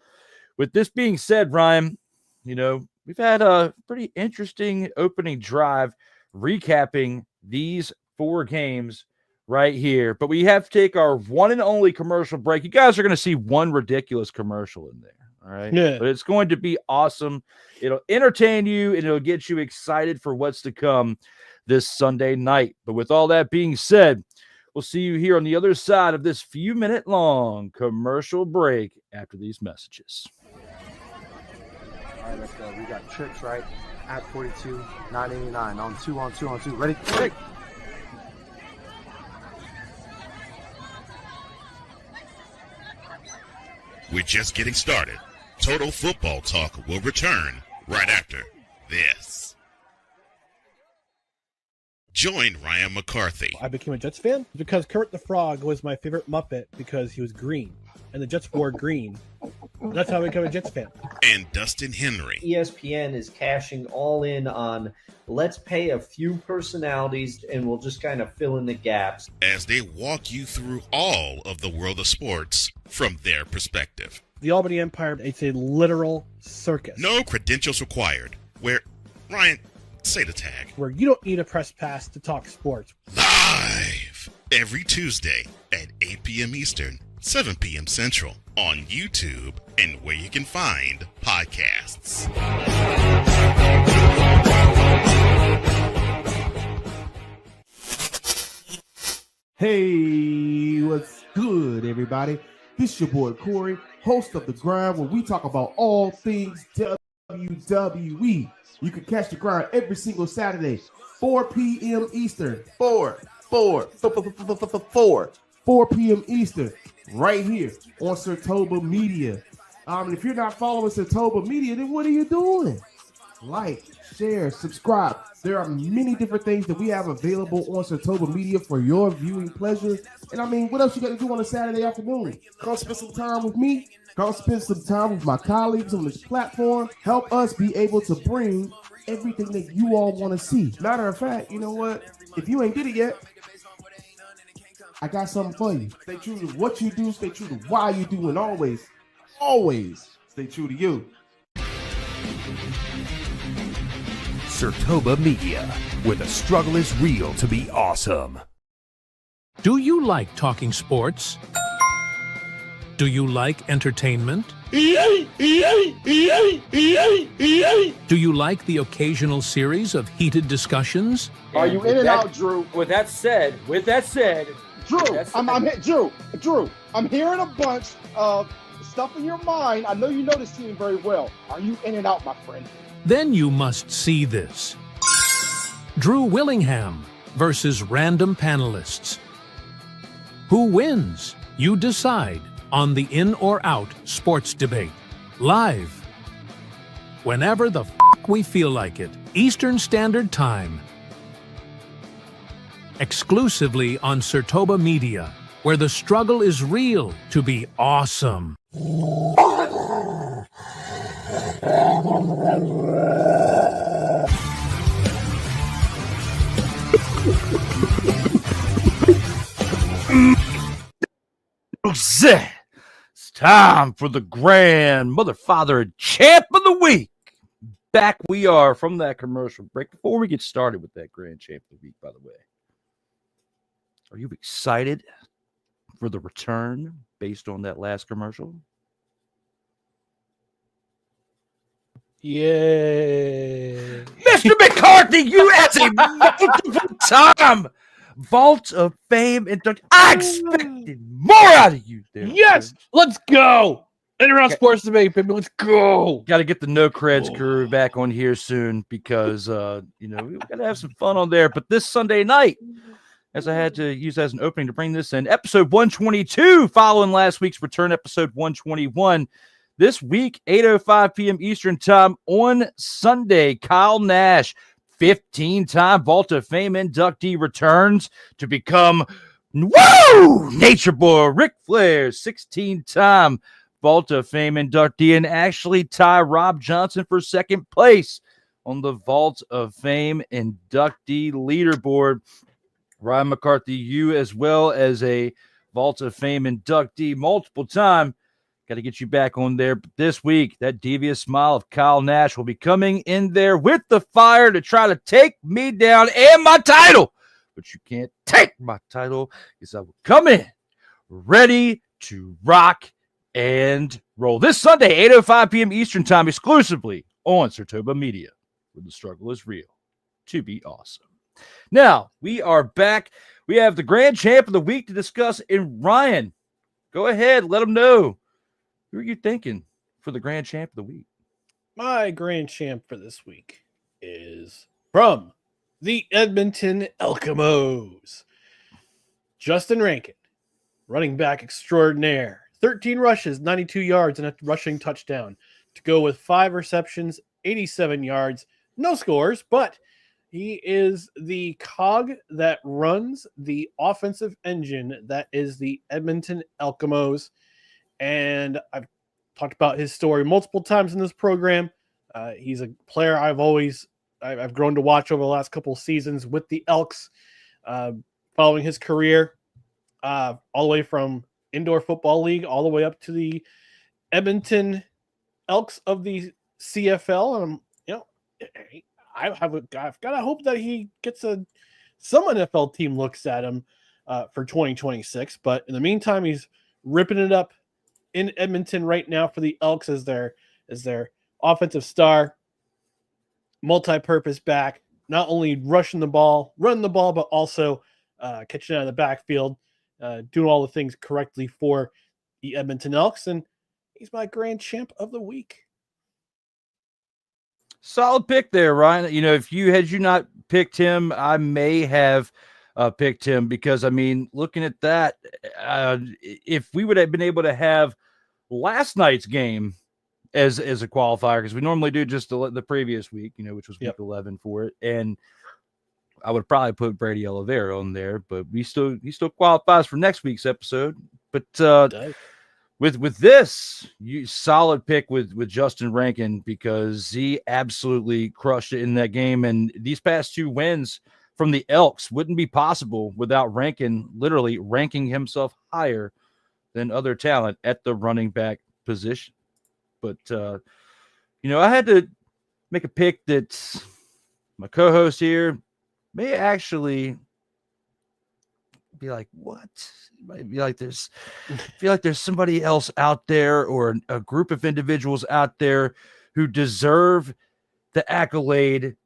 S1: with this being said, Ryan, we've had a pretty interesting opening drive recapping these 4 games right here. But we have to take our one and only commercial break. You guys are going to see one ridiculous commercial in there. All right.
S2: Yeah.
S1: But it's going to be awesome. It'll entertain you and it'll get you excited for what's to come this Sunday night. But with all that being said, we'll see you here on the other side of this few-minute long commercial break after these messages.
S4: All right, let's go. We got trips, right? At 42, 989 on 2. Ready? Break.
S5: We're just getting started. Total Football Talk will return right after this. Join Ryan McCarthy
S2: I became a Jets fan because Kermit the Frog was my favorite Muppet because he was green, and the Jets wore green. That's how I became a Jets fan.
S5: and Dustin Henry
S6: ESPN is cashing all in on let's pay a few personalities and we'll just kind of fill in the gaps.
S5: as they walk you through all of the world of sports from their perspective.
S2: The Albany Empire, it's a literal circus.
S5: No credentials required. Ryan, say the tag.
S2: Where you don't need a press pass to talk sports.
S5: Live every Tuesday at 8 p.m. Eastern, 7 p.m. Central on YouTube and where you can find podcasts.
S7: Hey, what's good, everybody? This is your boy Corey, host of The Grind, where we talk about all things WWE. You can catch The Grind every single Saturday, 4 p.m. Eastern. 4 p.m. Eastern, right here on Sertoba Media. If you're not following Sertoba Media, then what are you doing? Like, share, subscribe. There are many different things that we have available on Sertoba Media for your viewing pleasure. And what else you got to do on a Saturday afternoon? Come spend some time with me. Come spend some time with my colleagues on this platform. Help us be able to bring everything that you all want to see. Matter of fact, you know what? If you ain't did it yet, I got something for you. Stay true to what you do. Stay true to why you do. And always stay true to you.
S8: Sertoba Media, where the struggle is real to be awesome.
S9: Do you like talking sports? Do you like entertainment? Do you like the occasional series of heated discussions?
S10: Are you in and out, Drew?
S1: With that said,
S10: Drew, I'm hearing a bunch of stuff in your mind. I know you know this team very well. Are you in and out, my friend?
S9: Then you must see this. Drew Willingham versus random panelists. Who wins? You decide on the In or Out Sports Debate. Live. Whenever the we feel like it. Eastern Standard Time. Exclusively on Sertoba Media, where the struggle is real to be awesome.
S1: It's time for the grand mother, father, and champ of the week. Back we are from that commercial break. Before we get started with that grand champ of the week, by the way, are you excited for the return based on that last commercial?
S2: Yeah.
S1: Mr. McCarthy, you as a multiple-time Vault of Fame inductee. I expected more out of you there.
S2: Yes, let's go. Around sports debate, baby. Let's go.
S1: Got to get the No Creds crew back on here soon because, we got to have some fun on there. But this Sunday night, as I had to use as an opening to bring this in, episode 122, following last week's return, episode 121. This week, 8:05 p.m. Eastern Time on Sunday, Kyle Nash, 15-time Vault of Fame inductee, returns to become, Nature Boy Ric Flair, 16-time Vault of Fame inductee, and actually tie Rob Johnson for second place on the Vault of Fame inductee leaderboard. Ryan McCarthy, you as well as a Vault of Fame inductee multiple time. Got to get you back on there. But this week, that devious smile of Kyle Nash will be coming in there with the fire to try to take me down and my title. But you can't take my title because I will come in ready to rock and roll. This Sunday, 8:05 p.m. Eastern Time, exclusively on Sartoba Media, where the struggle is real to be awesome. Now, we are back. We have the grand champ of the week to discuss. And Ryan, go ahead. Let them know. Who are you thinking for the grand champ of the week?
S2: My grand champ for this week is from the Edmonton Elks. Justin Rankin, running back extraordinaire. 13 rushes, 92 yards, and a rushing touchdown to go with 5 receptions, 87 yards, no scores, but he is the cog that runs the offensive engine that is the Edmonton Elks. And I've talked about his story multiple times in this program. He's a player I've grown to watch over the last couple of seasons with the Elks, following his career, all the way from Indoor Football League all the way up to the Edmonton Elks of the CFL. And I've got to hope that he gets some NFL team looks at him for 2026. But in the meantime, he's ripping it up in Edmonton right now for the Elks as their offensive star, multi-purpose back, not only running the ball, but also catching out of the backfield, doing all the things correctly for the Edmonton Elks, and he's my grand champ of the week.
S1: Solid pick there, Ryan. If you not picked him, I may have picked him because, looking at that, if we would have been able to have last night's game as a qualifier, because we normally do just the previous week, which was week 11 for it, and I would probably put Brady Oliveira on there, but he still qualifies for next week's episode. But with this, solid pick with Justin Rankin, because he absolutely crushed it in that game, and these past 2 wins from the Elks wouldn't be possible without Rankin literally ranking himself higher than other talent at the running back position. But I had to make a pick that my co-host here may actually be like, what? It might be like there's somebody else out there, or a group of individuals out there who deserve the accolade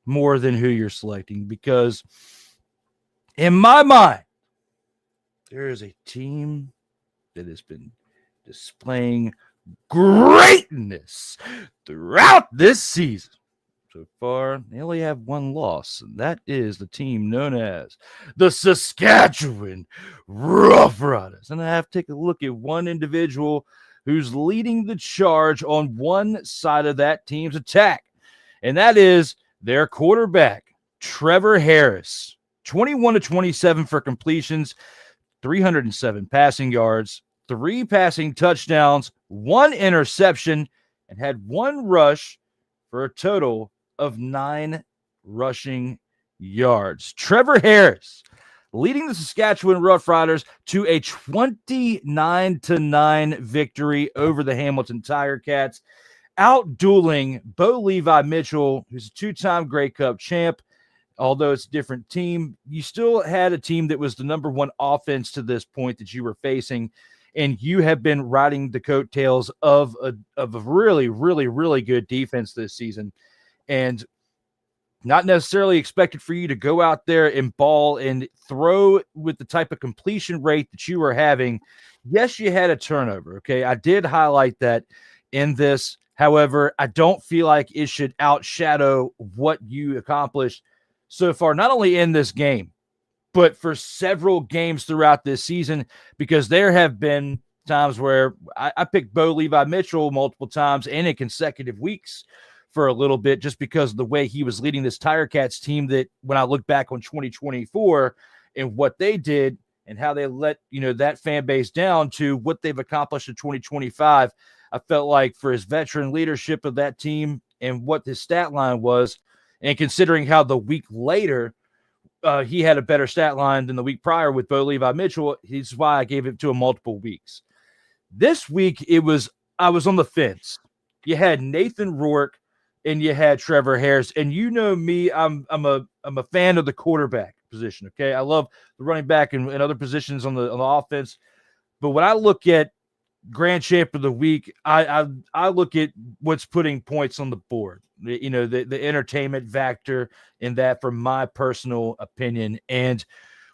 S1: more than who you're selecting, because in my mind, there is a team that has been displaying greatness throughout this season. So far, they only have 1 loss, and that is the team known as the Saskatchewan Roughriders. And I have to take a look at one individual who's leading the charge on one side of that team's attack, and that is their quarterback, Trevor Harris. 21-27 for completions, 307 passing yards, 3 passing touchdowns, 1 interception, and had 1 rush for a total of 9 rushing yards. Trevor Harris leading the Saskatchewan Roughriders to a 29-9 victory over the Hamilton Tiger Cats, out-dueling Bo Levi Mitchell, who's a 2-time Grey Cup champ. Although it's a different team, you still had a team that was the number 1 offense to this point that you were facing, and you have been riding the coattails of a really, really, really good defense this season. And not necessarily expected for you to go out there and ball and throw with the type of completion rate that you were having. Yes, you had a turnover. Okay. I did highlight that in this. However, I don't feel like it should outshadow what you accomplished so far, not only in this game, but for several games throughout this season, because there have been times where I picked Bo Levi Mitchell multiple times and in consecutive weeks for a little bit, just because of the way he was leading this Tiger Cats team, that when I look back on 2024 and what they did and how they let, that fan base down to what they've accomplished in 2025, I felt like for his veteran leadership of that team and what his stat line was, and considering how the week later he had a better stat line than the week prior with Bo Levi Mitchell, is why I gave it to him multiple weeks. This week, I was on the fence. You had Nathan Rourke and you had Trevor Harris, and you know me, I'm a fan of the quarterback position. Okay, I love the running back and other positions on the offense, but when I look at Grand Champ of the week, I look at what's putting points on the board. The entertainment factor in that, from my personal opinion. And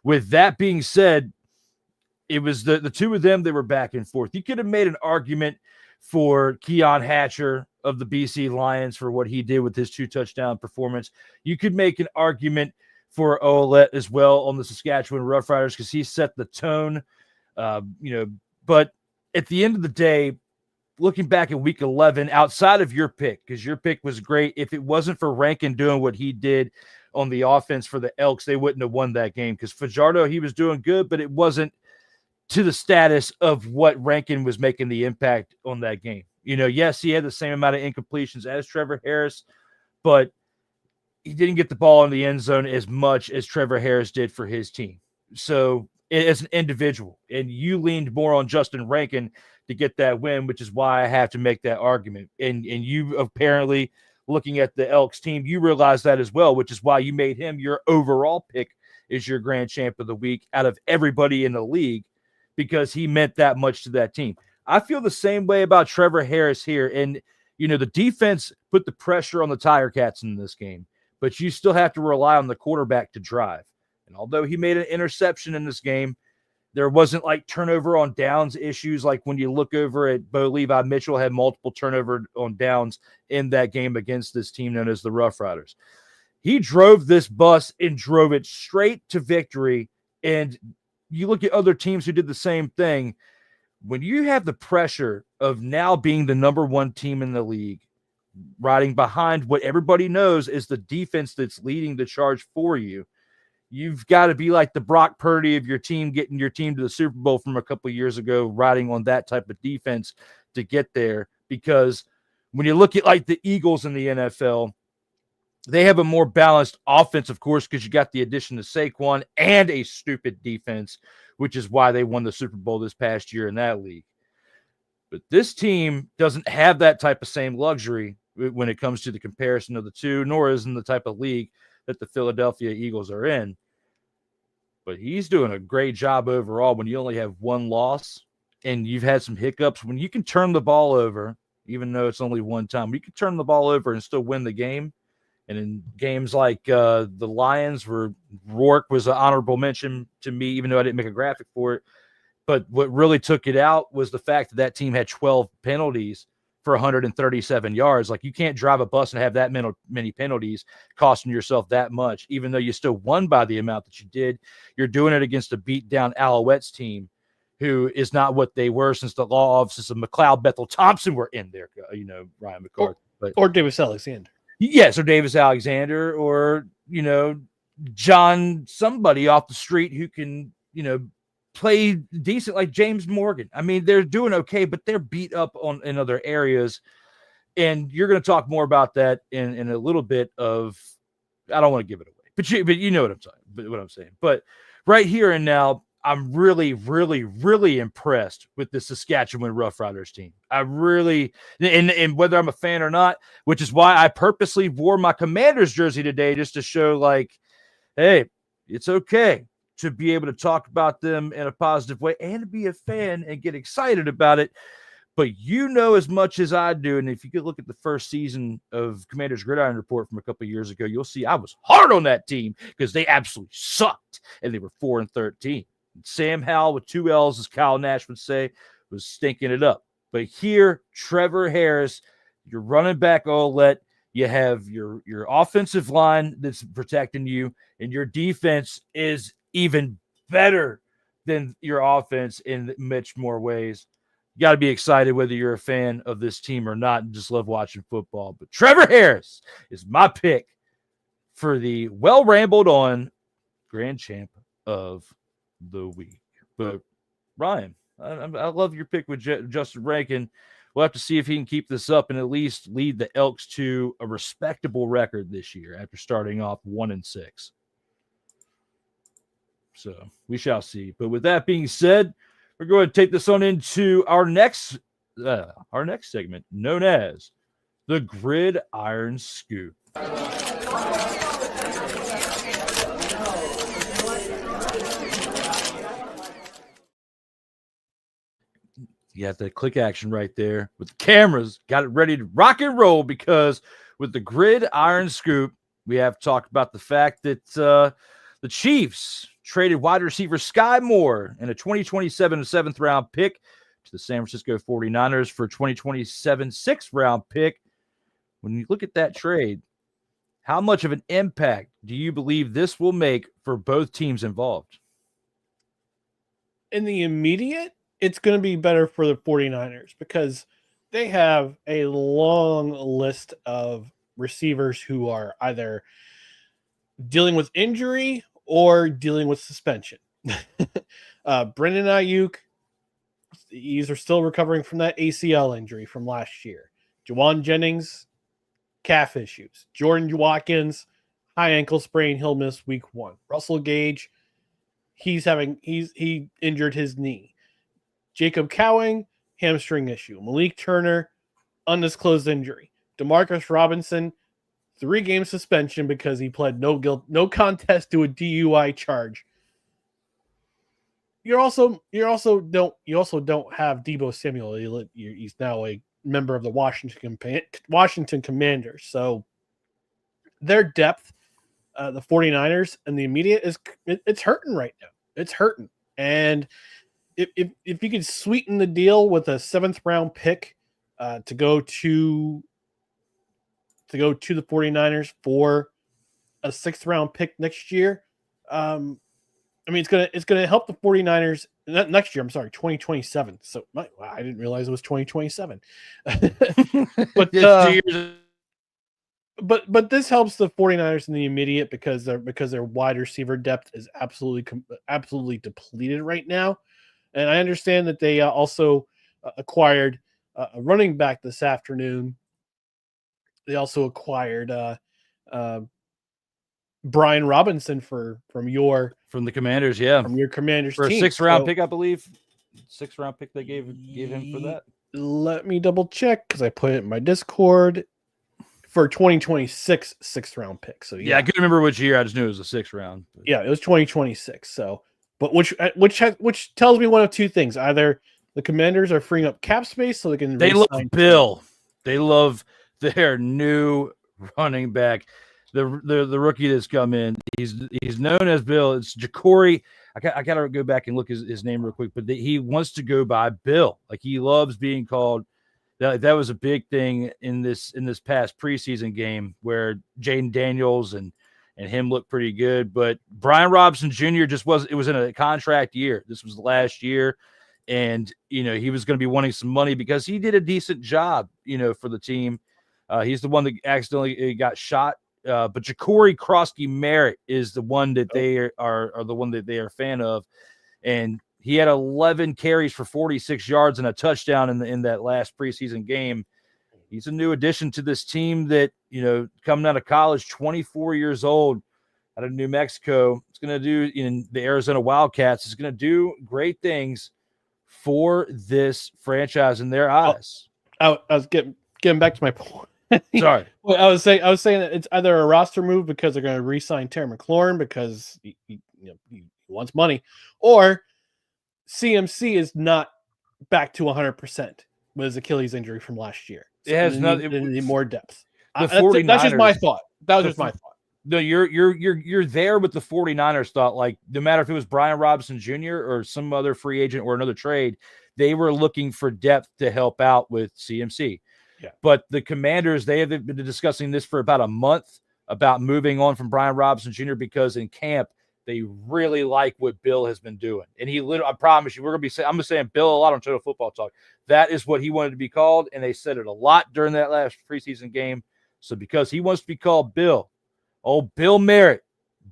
S1: with that being said, it was the two of them that were back and forth. You could have made an argument for Keon Hatcher of the BC Lions for what he did with his 2-touchdown performance. You could make an argument for Ouellette as well on the Saskatchewan Roughriders, because he set the tone. But at the end of the day, looking back at week 11, outside of your pick, because your pick was great, if it wasn't for Rankin doing what he did on the offense for the Elks, they wouldn't have won that game, because Fajardo, he was doing good, but it wasn't to the status of what Rankin was making the impact on that game. Yes, he had the same amount of incompletions as Trevor Harris, but he didn't get the ball in the end zone as much as Trevor Harris did for his team. So as an individual, and you leaned more on Justin Rankin to get that win, which is why I have to make that argument. And you apparently, looking at the Elks team, you realize that as well, which is why you made him your overall pick as your Grand Champ of the week out of everybody in the league, because he meant that much to that team. I feel the same way about Trevor Harris here. And, the defense put the pressure on the Tiger Cats in this game, but you still have to rely on the quarterback to drive. And although he made an interception in this game, there wasn't like turnover on downs issues. Like when you look over at Bo Levi Mitchell, had multiple turnover on downs in that game against this team known as the Roughriders. He drove this bus and drove it straight to victory. And you look at other teams who did the same thing. When you have the pressure of now being the number one team in the league, riding behind what everybody knows is the defense that's leading the charge for you, you've got to be like the Brock Purdy of your team, getting your team to the Super Bowl from a couple of years ago, riding on that type of defense to get there. Because when you look at like the Eagles in the NFL, they have a more balanced offense, of course, because you got the addition of Saquon and a stupid defense, which is why they won the Super Bowl this past year in that league. But this team doesn't have that type of same luxury when it comes to the comparison of the two, nor is in the type of league that the Philadelphia Eagles are in. But he's doing a great job overall when you only have one loss and you've had some hiccups. When you can turn the ball over, even though it's only one time, you can turn the ball over and still win the game. And in games like the Lions, where Rourke was an honorable mention to me, even though I didn't make a graphic for it. But what really took it out was the fact that that team had 12 penalties for 137 yards. Like, you can't drive a bus and have that many penalties, costing yourself that much, even though you still won by the amount that you did. You're doing it against a beat-down Alouettes team who is not what they were since the law offices of McLeod Bethel Thompson were in there, Ryan McCarthy.
S2: Or Davis Alexander.
S1: Yes, or Davis Alexander, or, John somebody off the street who can, play decent, like James Morgan. I mean, they're doing okay, but they're beat up in other areas. And you're going to talk more about that in a little bit of, I don't want to give it away, but you know what I'm saying. But right here and now, I'm really, really, really impressed with the Saskatchewan Roughriders team. I really, and whether I'm a fan or not, which is why I purposely wore my Commanders jersey today, just to show like, hey, it's okay to be able to talk about them in a positive way and to be a fan and get excited about it. But you know as much as I do, and if you could look at the first season of Commander's Gridiron Report from a couple of years ago, you'll see I was hard on that team because they absolutely sucked, and they were 4-13. Sam Howell with 2 L's, as Kyle Nash would say, was stinking it up. But here, Trevor Harris, your running back Olet, you have your offensive line that's protecting you, and your defense is even better than your offense in much more ways. You got to be excited whether you're a fan of this team or not and just love watching football. But Trevor Harris is my pick for the well-rambled on Grand Champ of the week. But Ryan, I love your pick with Justin Rankin. We'll have to see if he can keep this up and at least lead the Elks to a respectable record this year after starting off 1-6. So we shall see. But with that being said, we're going to take this on into our next segment, known as the Gridiron Scoop. You have the click action right there with the cameras. Got it ready to rock and roll because with the Gridiron Scoop, we have talked about the fact that the Chiefs traded wide receiver Sky Moore and a 2027 7th round pick to the San Francisco 49ers for a 2027 6th round pick. When you look at that trade, how much of an impact do you believe this will make for both teams involved?
S2: In the immediate, it's going to be better for the 49ers because they have a long list of receivers who are either dealing with injury or dealing with suspension. Brendan Ayuk, these are still recovering from that ACL injury from last year. Jawan Jennings, calf issues. Jordan Watkins, high ankle sprain, he'll miss week 1. Russell Gage, he injured his knee. Jacob Cowing, hamstring issue. Malik Turner, undisclosed injury. Demarcus Robinson, 3-game suspension because he pled no contest to a DUI charge. You also don't have Deebo Samuel. He's now a member of the Washington Commanders. So their depth, the 49ers and the immediate it's hurting right now. It's hurting. And if you could sweeten the deal with a 7th round pick to go to the 49ers for a 6th round pick next year. It's gonna help the 49ers next year. I'm sorry, 2027. So I didn't realize it was 2027. But this helps the 49ers in the immediate because their wide receiver depth is absolutely depleted right now. And I understand that they also acquired a running back this afternoon. They also acquired Brian Robinson from the
S1: Commanders,
S2: from your Commanders
S1: for
S2: team.
S1: a 6th round pick, I believe. 6th round pick they gave him for that.
S2: Let me double check because I put it in my Discord for 2026 6th round pick. So
S1: yeah, I couldn't remember which year. I just knew it was a 6th round.
S2: Yeah, it was 2026. So, but which tells me one of two things: either the Commanders are freeing up cap space so they
S1: love Bill. They love their new running back, the rookie that's come in. He's known as Bill. It's Ja'Cory. I gotta go back and look his name real quick, but he wants to go by Bill. Like he loves being called. That was a big thing in this past preseason game where Jaden Daniels and him looked pretty good, but Brian Robinson Jr. it was in a contract year. This was last year. And, he was going to be wanting some money because he did a decent job, for the team. He's the one that accidentally got shot. But Ja'Cory Krosky-Merritt is the one that they are the one that they are a fan of. And he had 11 carries for 46 yards and a touchdown in that last preseason game. He's a new addition to this team that, coming out of college, 24 years old, out of New Mexico. It's going to do in the Arizona Wildcats. It's going to do great things for this franchise in their eyes.
S2: I was getting back to my point.
S1: Sorry.
S2: Well, I was saying that it's either a roster move because they're going to re-sign Terry McLaurin because he wants money, or CMC is not back to 100%, with his Achilles injury from last year.
S1: It has
S2: they need more depth. That's just my thought. That was just my thought.
S1: No, you're there with the 49ers thought, like, no matter if it was Brian Robinson Jr. or some other free agent or another trade, they were looking for depth to help out with CMC.
S2: Yeah.
S1: But the Commanders, they have been discussing this for about a month about moving on from Brian Robinson Jr. because in camp, they really like what Bill has been doing. And he literally, I promise you, I'm going to be saying Bill a lot on Total Football Talk. That is what he wanted to be called. And they said it a lot during that last preseason game. So because he wants to be called Bill, Bill Merritt,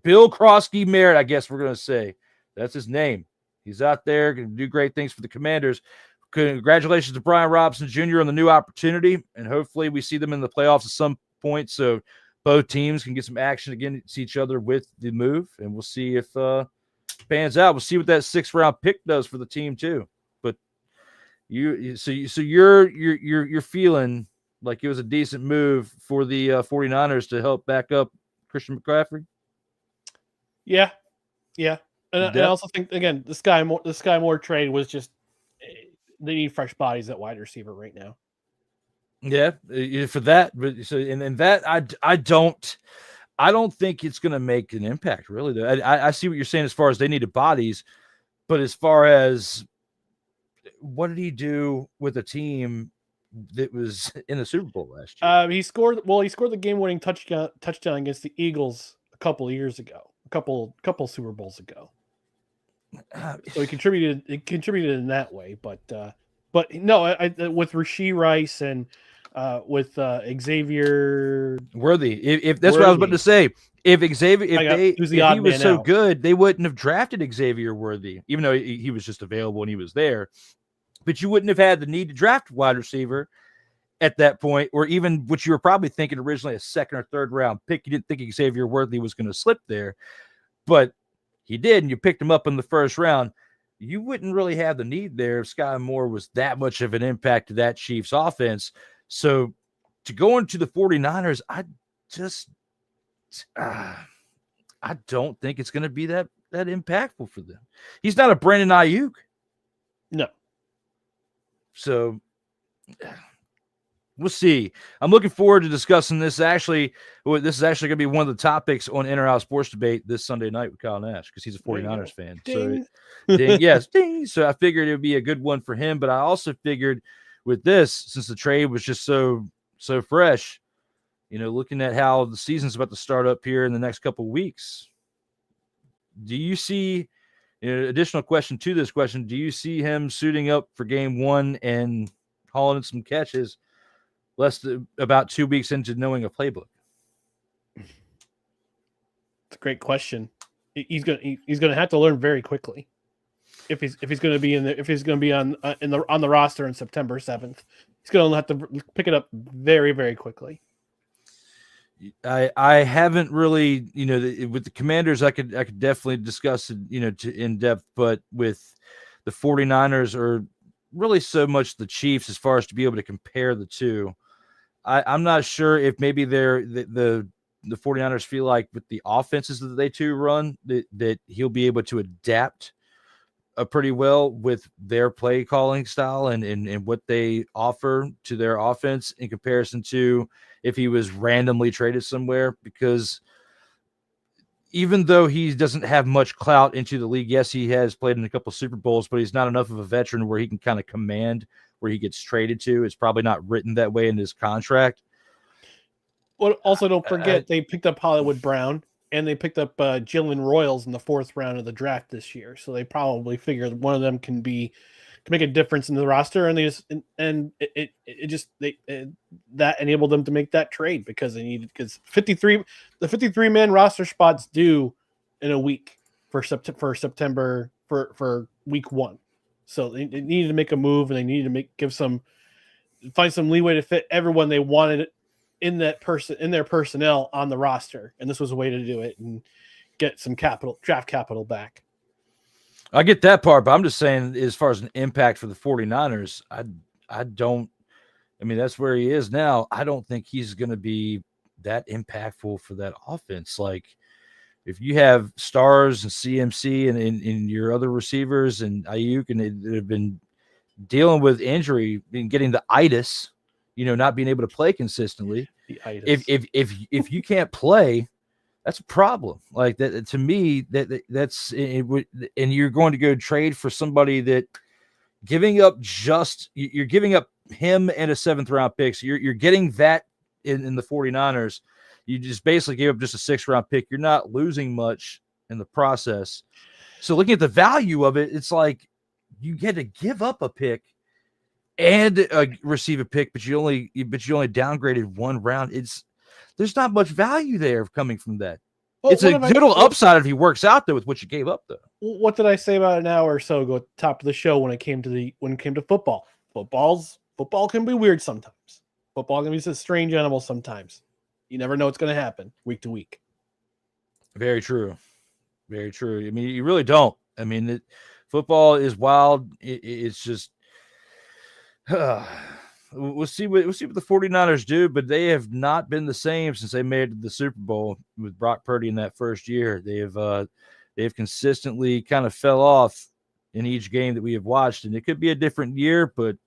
S1: Bill Krosky Merritt, I guess we're going to say. That's his name. He's out there going to do great things for the Commanders. Congratulations to Brian Robinson Jr. on the new opportunity. And hopefully we see them in the playoffs at some point. So both teams can get some action against each other with the move, and we'll see if it pans out. We'll see what that 6th-round pick does for the team too. But you're feeling like it was a decent move for the 49ers to help back up Christian McCaffrey.
S2: Yeah, and I also think again the Sky Moore trade was just they need fresh bodies at wide receiver right now.
S1: Yeah, for that, but I don't think it's going to make an impact really. Though I see what you're saying as far as they needed bodies, but as far as what did he do with a team that was in the Super Bowl last year?
S2: He scored the game-winning touchdown against the Eagles a couple of years ago, a couple Super Bowls ago. So he contributed in that way, but no, with Rashee Rice and with Xavier
S1: Worthy. If that's what I was about to say. If he was so good, they wouldn't have drafted Xavier Worthy, even though he was just available and he was there. But you wouldn't have had the need to draft wide receiver at that point, or even what you were probably thinking originally a 2nd or 3rd round pick. You didn't think Xavier Worthy was going to slip there, but he did, and you picked him up in the 1st round. You wouldn't really have the need there if Sky Moore was that much of an impact to that Chiefs offense. So to go into the 49ers, I don't think it's going to be that impactful for them. He's not a Brandon Ayuk.
S2: No.
S1: So we'll see. I'm looking forward to discussing this. This is actually going to be one of the topics on In or Out Sports Debate this Sunday night with Kyle Nash because he's a 49ers fan.
S2: Ding.
S1: So, yes, ding. So I figured it would be a good one for him. But I also figured with this, since the trade was just so fresh, looking at how the season's about to start up here in the next couple of weeks, do you see? Additional question to this question: do you see him suiting up for game 1 and hauling in some catches? About 2 weeks into knowing a playbook.
S2: It's a great question. He's gonna have to learn very quickly if he's going to be on the roster on September 7th. He's going to have to pick it up very, very quickly.
S1: I haven't really, with the Commanders, I could definitely discuss it, in depth, but with the 49ers or really so much the Chiefs as far as to be able to compare the two. I'm not sure if maybe the 49ers feel like with the offenses that they two run that he'll be able to adapt pretty well with their play calling style and what they offer to their offense in comparison to if he was randomly traded somewhere, because even though he doesn't have much clout into the league, yes, he has played in a couple of Super Bowls, but he's not enough of a veteran where he can kind of command where he gets traded to. It's probably not written that way in his contract.
S2: Well, also don't forget they picked up Hollywood Brown and they picked up Jalen Royals in the 4th round of the draft this year. So they probably figured one of them can make a difference in the roster, and that enabled them to make that trade because the 53-man roster spots due in a week for September for week 1. So they needed to make a move, and they needed to find some leeway to fit everyone they wanted in their personnel on the roster, and this was a way to do it and get some draft capital back.
S1: I get that part, but I'm just saying as far as an impact for the 49ers, that's where he is now. I don't think he's going to be that impactful for that offense. Like if you have Stars and CMC and your other receivers and Ayuk and they have been dealing with injury and getting the itis, not being able to play consistently.
S2: The itis.
S1: If you can't play, that's a problem. Like that to me, that's and you're going to go trade for somebody that you're giving up him and a 7th round pick. So you're getting that in the 49ers. You just basically gave up just a 6th round pick. You're not losing much in the process. So looking at the value of it, it's like you had to give up a pick and receive a pick, but you only downgraded 1 round. There's not much value there coming from that. Well, it's a little upside if he works out, though, with what you gave up, though.
S2: What did I say about an hour or so ago at the top of the show when it came to football? Football can be weird sometimes. Football can be a strange animal sometimes. You never know what's going to happen week to week. Very true.
S1: Very true. I mean, you really don't. I mean, football is wild. It's just we'll see what the 49ers do, but they have not been the same since they made it to the Super Bowl with Brock Purdy in that first year. They have consistently kind of fell off in each game that we have watched, and it could be a different year, but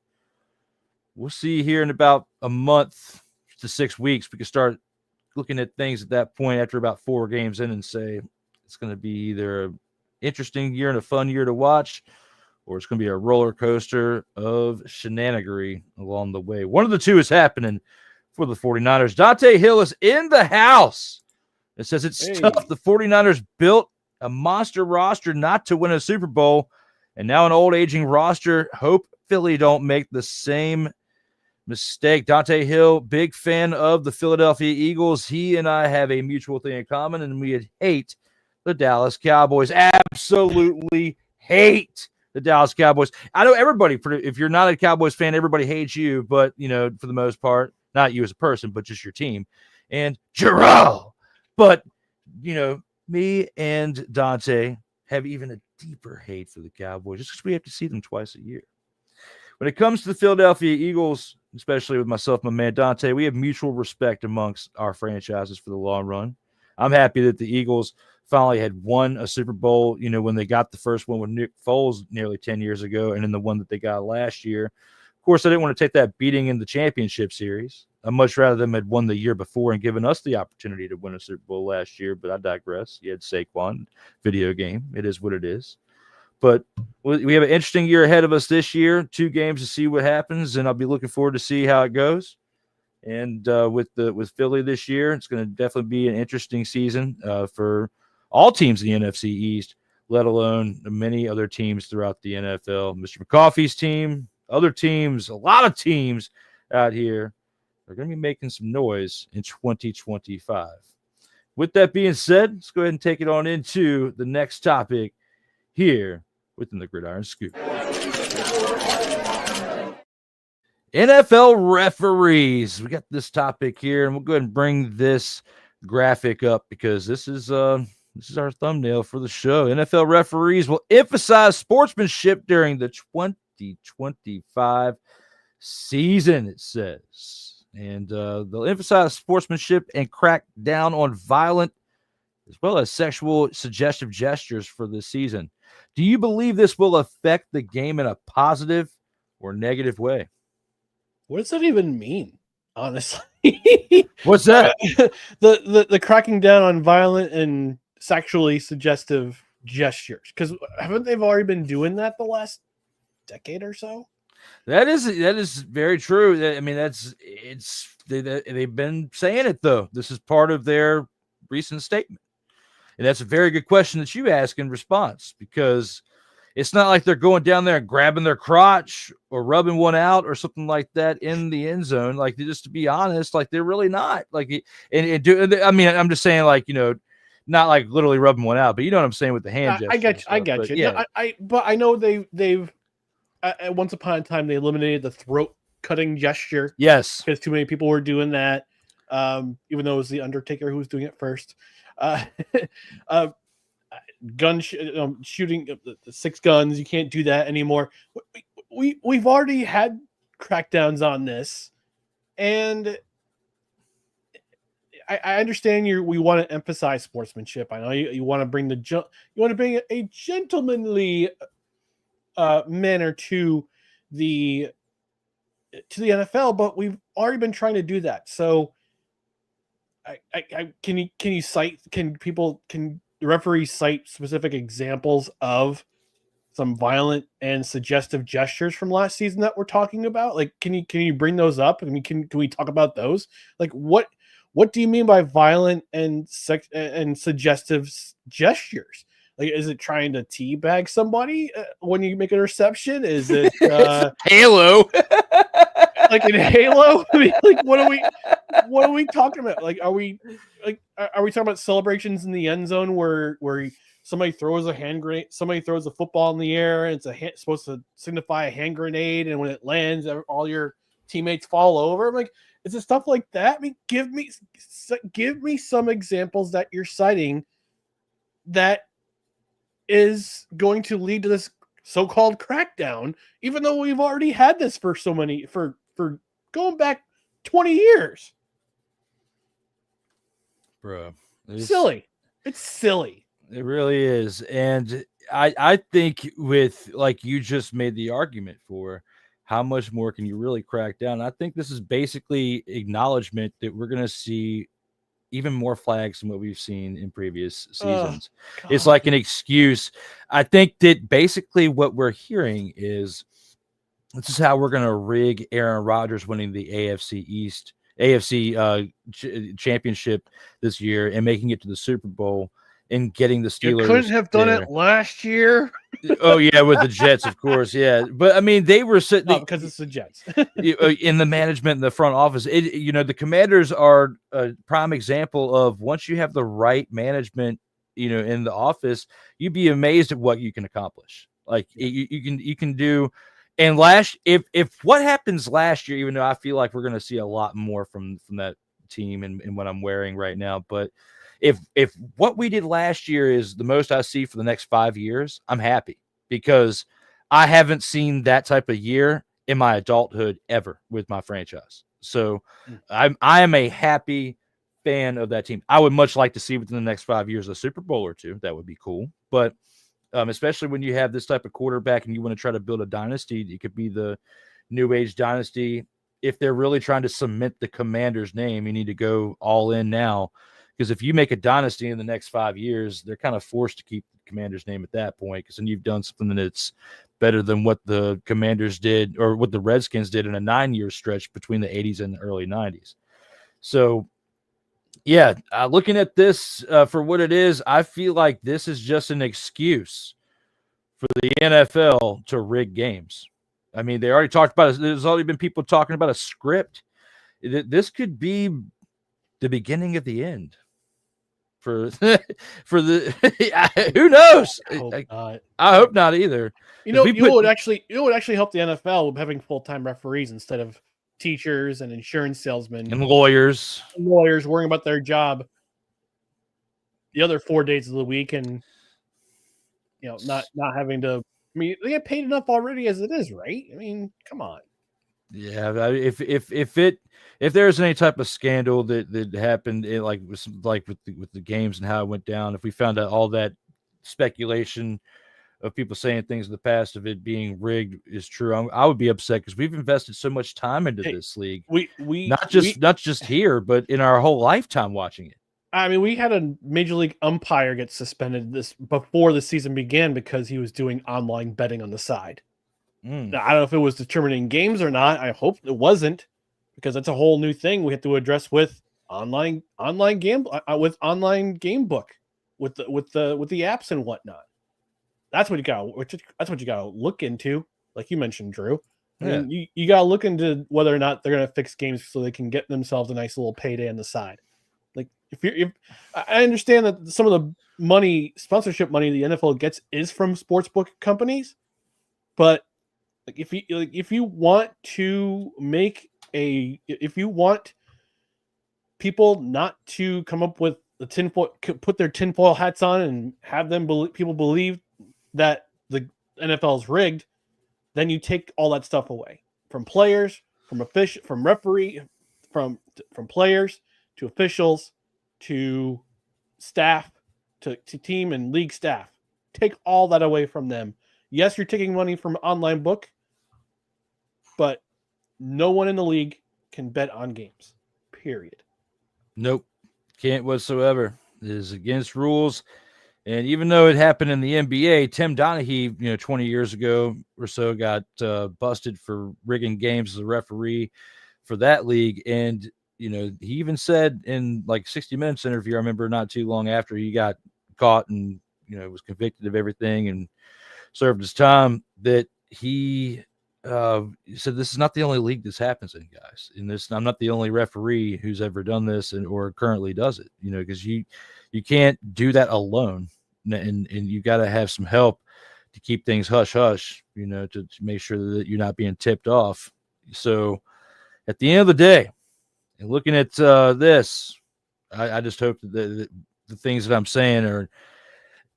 S1: we'll see here in about a month to 6 weeks. We can start looking at things at that point after about 4 games in and say it's going to be either an interesting year and a fun year to watch, or it's going to be a roller coaster of shenanigery along the way. One of the two is happening for the 49ers. Dante Hill is in the house. It says it's tough. The 49ers built a monster roster not to win a Super Bowl, and now an old aging roster. Hope Philly don't make the same mistake. Dante Hill, big fan of the Philadelphia Eagles. He and I have a mutual thing in common, and we hate the Dallas Cowboys. Absolutely hate the Dallas Cowboys. I know everybody, if you're not a Cowboys fan, everybody hates you, but, for the most part, not you as a person, but just your team. And Giroux. But, me and Dante have even a deeper hate for the Cowboys just because we have to see them twice a year. When it comes to the Philadelphia Eagles, especially with myself, my man Dante, we have mutual respect amongst our franchises for the long run. I'm happy that the Eagles finally had won a Super Bowl, when they got the first one with Nick Foles nearly 10 years ago, and then the one that they got last year. Of course, I didn't want to take that beating in the championship series. I'd much rather them had won the year before and given us the opportunity to win a Super Bowl last year, but I digress. You had Saquon, video game. It is what it is. But we have an interesting year ahead of us this year, 2 games to see what happens, and I'll be looking forward to see how it goes. And with Philly this year, it's going to definitely be an interesting season for all teams in the NFC East, let alone many other teams throughout the NFL. Mr. McCarthy's team, other teams, a lot of teams out here are going to be making some noise in 2025. With that being said, let's go ahead and take it on into the next topic here within the Gridiron Scoop. NFL referees. We got this topic here, and we'll go ahead and bring this graphic up because this is our thumbnail for the show. NFL referees will emphasize sportsmanship during the 2025 season, it says. And they'll emphasize sportsmanship and crack down on violent as well as sexual suggestive gestures for this season. Do you believe this will affect the game in a positive or negative way?
S2: What does that even mean, honestly?
S1: What's that?
S2: the cracking down on violent and sexually suggestive gestures, because haven't they already been doing that the last decade or so?
S1: That is very true. I mean, they've been saying it though. This is part of their recent statement, and that's a very good question that you ask in response, because it's not like they're going down there and grabbing their crotch or rubbing one out or something like that in the end zone. Like, just to be honest, like they're really not like. I mean, I'm just saying, like, not like literally rubbing one out, but you know what I'm saying with the hand gesture.
S2: I get you.
S1: Yeah.
S2: But I know they've once upon a time they eliminated the throat cutting gesture.
S1: Yes,
S2: because too many people were doing that. Even though it was the Undertaker who was doing it first. Shooting the 6 guns. You can't do that anymore. We've already had crackdowns on this, and I understand we want to emphasize sportsmanship. I know you want to bring a gentlemanly manner to the NFL, but we've already been trying to do that. So can the referees cite specific examples of some violent and suggestive gestures from last season that we're talking about? Like, can you bring those up? I mean, can we talk about those? Like, what do you mean by violent and suggestive gestures? Like, is it trying to teabag somebody when you make a reception? Is it
S1: Halo?
S2: Like in Halo? I mean, like, what are we talking about? Like, are we talking about celebrations in the end zone where somebody throws a hand grenade, somebody throws a football in the air, and it's supposed to signify a hand grenade, and when it lands, all your teammates fall over? I'm like, is it stuff like that? I mean, give me some examples that you're citing that is going to lead to this so-called crackdown, even though we've already had this for going back 20 years.
S1: Bro,
S2: silly. It's silly.
S1: It really is. And I think with, like, you just made the argument for how much more can you really crack down. I think this is basically acknowledgement that we're going to see even more flags than what we've seen in previous seasons. It's like an excuse. I think that basically what we're hearing is this is how we're going to rig Aaron Rodgers winning the AFC championship this year and making it to the Super Bowl and getting the Steelers.
S2: You couldn't have done it last year.
S1: Oh yeah, with the Jets, of course. Yeah, but I mean, they were sitting
S2: because it's the Jets
S1: in the management in the front office. The Commanders are a prime example of once you have the right management, in the office, you'd be amazed at what you can accomplish. Like you can do. And if what happens last year, even though I feel like we're going to see a lot more from that team and what I'm wearing right now, but if what we did last year is the most I see for the next 5 years, I'm happy, because I haven't seen that type of year in my adulthood ever with my franchise. So I am a happy fan of that team. I would much like to see within the next 5 years a Super Bowl or two. That would be cool. But especially when you have this type of quarterback and you want to try to build a dynasty, it could be the new age dynasty. If they're really trying to cement the Commanders name, you need to go all in now. Because if you make a dynasty in the next 5 years, they're kind of forced to keep the Commanders name at that point, because then you've done something that's better than what the Commanders did or what the Redskins did in a 9-year stretch between the 80s and the early 90s. So, yeah, looking at this for what it is, I feel like this is just an excuse for the NFL to rig games. I mean, they already talked about it. There's already been people talking about a script. This could be the beginning of the end. For the who knows? I hope not either.
S2: It would actually help the NFL with having full-time referees instead of teachers and insurance salesmen
S1: and lawyers
S2: worrying about their job the other 4 days of the week, and not having to. I mean, they get paid enough already as it is, right? I mean, come on.
S1: Yeah, if there's any type of scandal that happened, with the games and how it went down, if we found out all that speculation of people saying things in the past of it being rigged is true, I would be upset, because we've invested so much time into this league. We not just here, but in our whole lifetime watching it.
S2: I mean, we had a major league umpire get suspended before the season began because he was doing online betting on the side. Now, I don't know if it was determining games or not. I hope it wasn't, because that's a whole new thing we have to address with online game with online game book with the apps and whatnot. That's what you got to look into, like you mentioned, Drew. I mean, you got to look into whether or not they're going to fix games so they can get themselves a nice little payday on the side. Like, if I understand that some of the sponsorship money the NFL gets is from sportsbook companies, but if you want people not to come up with the tinfoil, put their tinfoil hats on and have people believe that the NFL is rigged, then you take all that stuff away from players, from referee, from players to officials to staff to team and league staff. Take all that away from them. Yes, you're taking money from online book, but no one in the league can bet on games. Period.
S1: Nope. Can't whatsoever. It is against rules. And even though it happened in the NBA, Tim Donaghy, 20 years ago or so, got busted for rigging games as a referee for that league. And, he even said in like 60 Minutes interview, I remember not too long after he got caught and, was convicted of everything and served his time, that he said, this is not the only league this happens in, guys. And I'm not the only referee who's ever done this or currently does it, because you can't do that alone. And you got to have some help to keep things hush hush, to make sure that you're not being tipped off. So at the end of the day, and looking at this, I just hope that the things that I'm saying are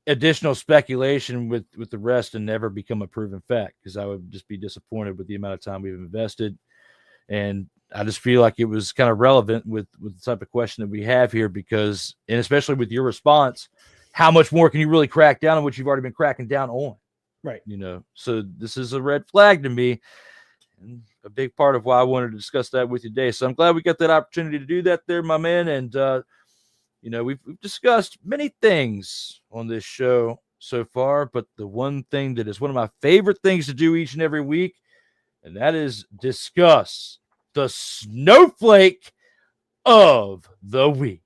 S1: additional speculation with the rest and never become a proven fact, because I would just be disappointed with the amount of time we've invested. And I just feel like it was kind of relevant with the type of question that we have here, because, and especially with your response, how much more can you really crack down on what you've already been cracking down on?
S2: Right.
S1: So this is a red flag to me, and a big part of why I wanted to discuss that with you today. So I'm glad we got that opportunity to do that there, my man. And, we've discussed many things on this show so far, but the one thing that is one of my favorite things to do each and every week, and that is discuss the snowflake of the week.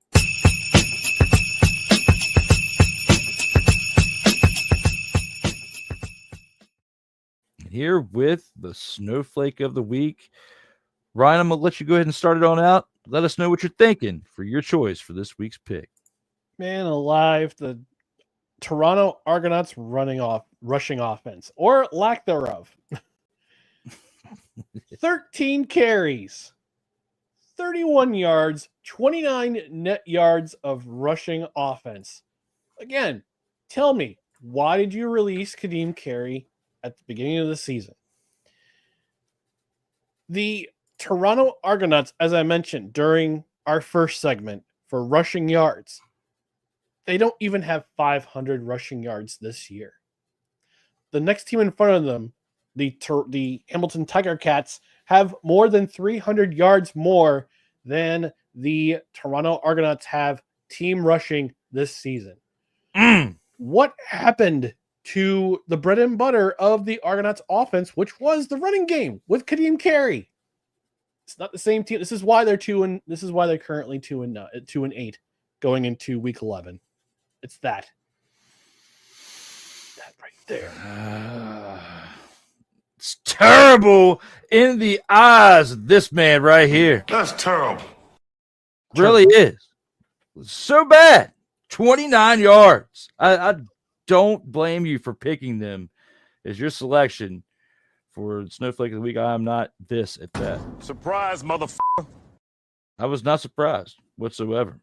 S1: Here with the snowflake of the week, Ryan, I'm going to let you go ahead and start it on out. Let us know what you're thinking for your choice for this week's pick.
S2: Man alive, the Toronto Argonauts rushing offense, or lack thereof. 13 carries, 31 yards, 29 net yards of rushing offense. Again, tell me, why did you release Kadeem Carey at the beginning of the season? The Toronto Argonauts, as I mentioned during our first segment, for rushing yards, they don't even have 500 rushing yards this year. The next team in front of them, the Hamilton Tiger Cats, have more than 300 yards more than the Toronto Argonauts have team rushing this season. What happened to the bread and butter of the Argonauts offense, which was the running game with Kadeem Carey? It's not the same team. This is why they're currently 2-8 going into week 11. It's that right there.
S1: It's terrible in the eyes of this man right here.
S3: That's terrible.
S1: Really is. So bad. 29 yards. I don't blame you for picking them as your selection for Snowflake of the Week. I am not this at that.
S3: Surprise, motherfucker.
S1: I was not surprised whatsoever.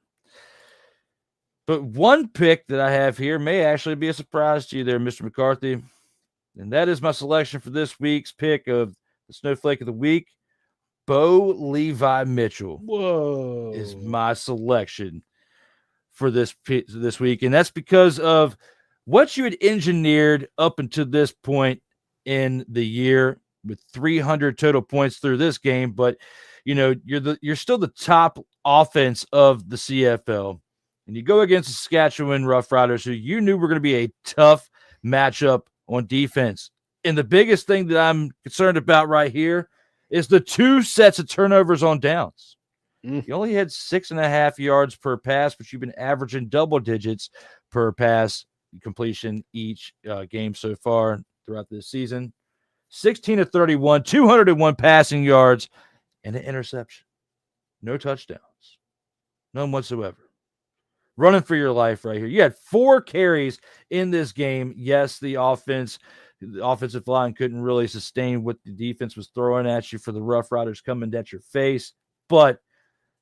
S1: But one pick that I have here may actually be a surprise to you there, Mr. McCarthy. And that is my selection for this week's pick of the Snowflake of the Week. Bo Levi Mitchell is my selection for this week. And that's because of what you had engineered up until this point in the year with 300 total points through this game. But, you're still the top offense of the CFL. And you go against the Saskatchewan Roughriders, who you knew were going to be a tough matchup on defense. And the biggest thing that I'm concerned about right here is the 2 sets of turnovers on downs. You only had 6.5 yards per pass, but you've been averaging double digits per pass completion each game so far throughout this season. 16 of 31, 201 passing yards, and an interception. No touchdowns. None whatsoever. Running for your life right here. You had 4 carries in this game. Yes, the offensive line couldn't really sustain what the defense was throwing at you for the Roughriders coming at your face, but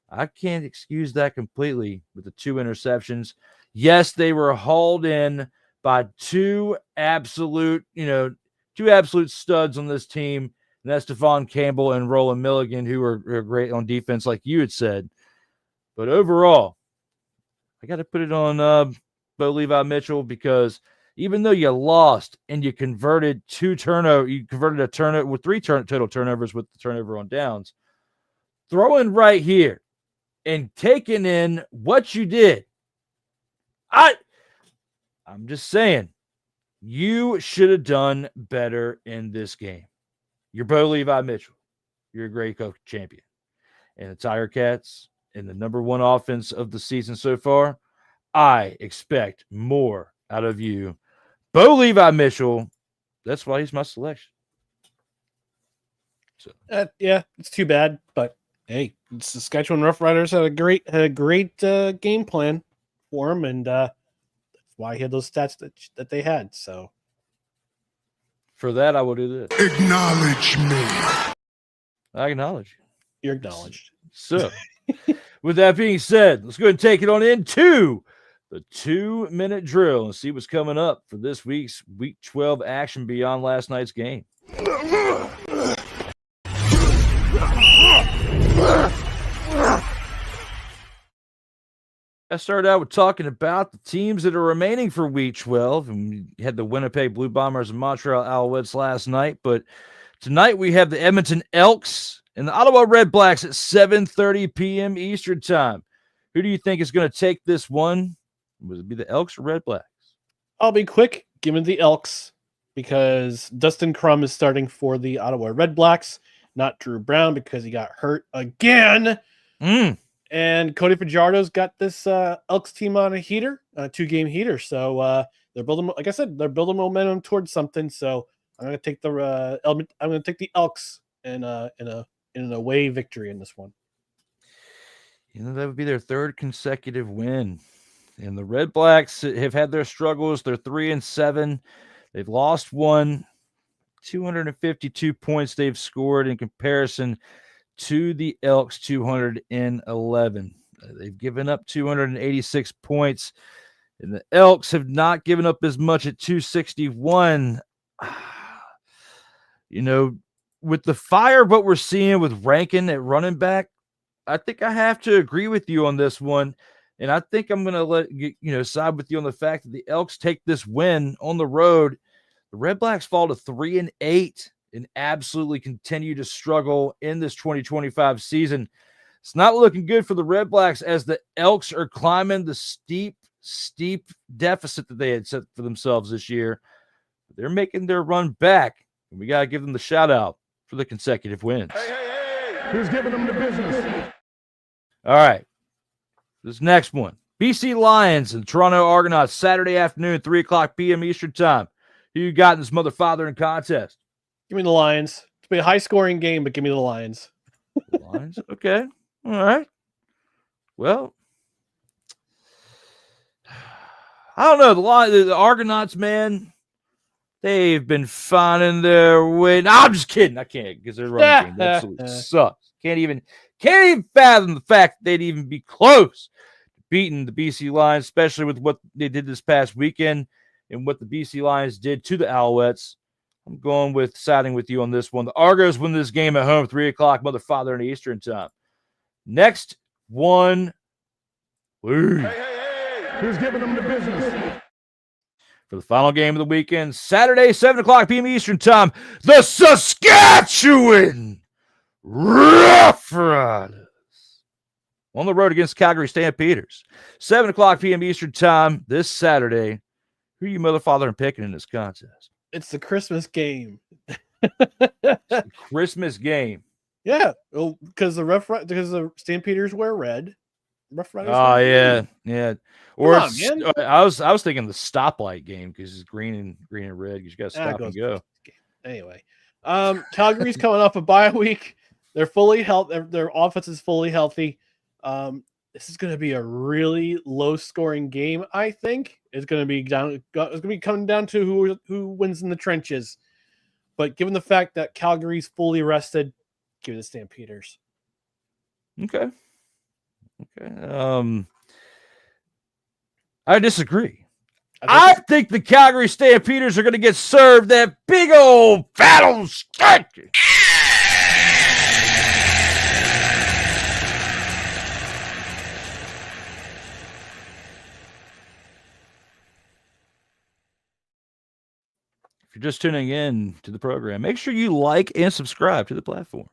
S1: I can't excuse that completely with the 2 interceptions. Yes, they were hauled in by two absolute studs on this team, and that's Devon Campbell and Roland Milligan, who are great on defense, like you had said. But overall, I got to put it on Bo Levi Mitchell because even though you lost and you converted a turnover with 3 total turnovers with the turnover on downs, throwing right here and taking in what you did. I'm just saying, you should have done better in this game. You're Bo Levi Mitchell. You're a Grey Cup champion. And the Tiger Cats and the number 1 offense of the season so far, I expect more out of you. Bo Levi Mitchell, that's why he's my selection. So
S2: yeah, it's too bad, but hey, Saskatchewan Roughriders had a great game plan for him, and that's why he had those stats that they had. So
S1: for that, I will do this.
S3: Acknowledge me.
S1: I acknowledge you.
S2: You're acknowledged.
S1: So, with that being said, let's go ahead and take it on into the 2-minute drill and see what's coming up for this week's Week 12 action beyond last night's game. I started out with talking about the teams that are remaining for Week 12, and we had the Winnipeg Blue Bombers and Montreal Alouettes last night, but tonight we have the Edmonton Elks and the Ottawa Redblacks at 7:30 p.m. Eastern Time. Who do you think is going to take this one? Would it be the Elks or Redblacks?
S2: I'll be quick. Give me the Elks because Dustin Crum is starting for the Ottawa Redblacks, not Drew Brown because he got hurt again. And Cody Fajardo's got this Elks team on a heater, a 2-game heater. So they're building, like I said, they're building momentum towards something. So I'm going to take the Elks in an away victory in this one.
S1: You know, that would be their 3rd consecutive win. And the Redblacks have had their struggles. They're 3-7. They've lost 1. 252 points they've scored in comparison to the Elks, 211. They've given up 286 points. And the Elks have not given up as much at 261. You know, with the fire, what we're seeing with Rankin at running back, I think I have to agree with you on this one. And I think I'm going to side with you on the fact that the Elks take this win on the road. The Redblacks fall to 3-8 and absolutely continue to struggle in this 2025 season. It's not looking good for the Redblacks as the Elks are climbing the steep deficit that they had set for themselves this year. They're making their run back, and we got to give them the shout out for the consecutive wins.
S3: Hey. Who's giving them the business?
S1: All right. This next one. BC Lions and Toronto Argonauts, Saturday afternoon, 3:00 p.m. Eastern Time. Who you got in this mother-fathering contest?
S2: Give me the Lions. It'll be a high-scoring game, but give me the Lions.
S1: Lions? Okay. All right. Well, I don't know. The Argonauts, man, they've been finding their way. No, I'm just kidding. I can't because their running game absolutely sucks. Can't even fathom the fact that they'd even be close to beating the BC Lions, especially with what they did this past weekend and what the BC Lions did to the Alouettes. I'm going with siding with you on this one. The Argos win this game at home, 3:00 mother-father in Eastern Time. Next one.
S3: Hey. Who's giving them the business?
S1: For the final game of the weekend, Saturday, 7:00 p.m. Eastern Time, the Saskatchewan Roughriders on the road against Calgary Stampeders. 7:00 p.m. Eastern Time this Saturday. Who are you mother-fathering picking in this contest?
S2: It's the Christmas game.
S1: Christmas game.
S2: Yeah, because the Stampeders wear red. Roughriders.
S1: Oh yeah. Or
S2: Come on, man.
S1: I was thinking the stoplight game because it's green and red. You got to stop and go.
S2: Anyway, Calgary's coming off a bye week. They're fully healthy. Their offense is fully healthy. This is going to be a really low-scoring game. I think it's going to be coming down to who wins in the trenches. But given the fact that Calgary's fully rested, give it the Stampeders.
S1: Okay. I disagree. I think the Calgary Stampeders are going to get served that big old fat old steak. If you're just tuning in to the program, make sure you like and subscribe to the platform.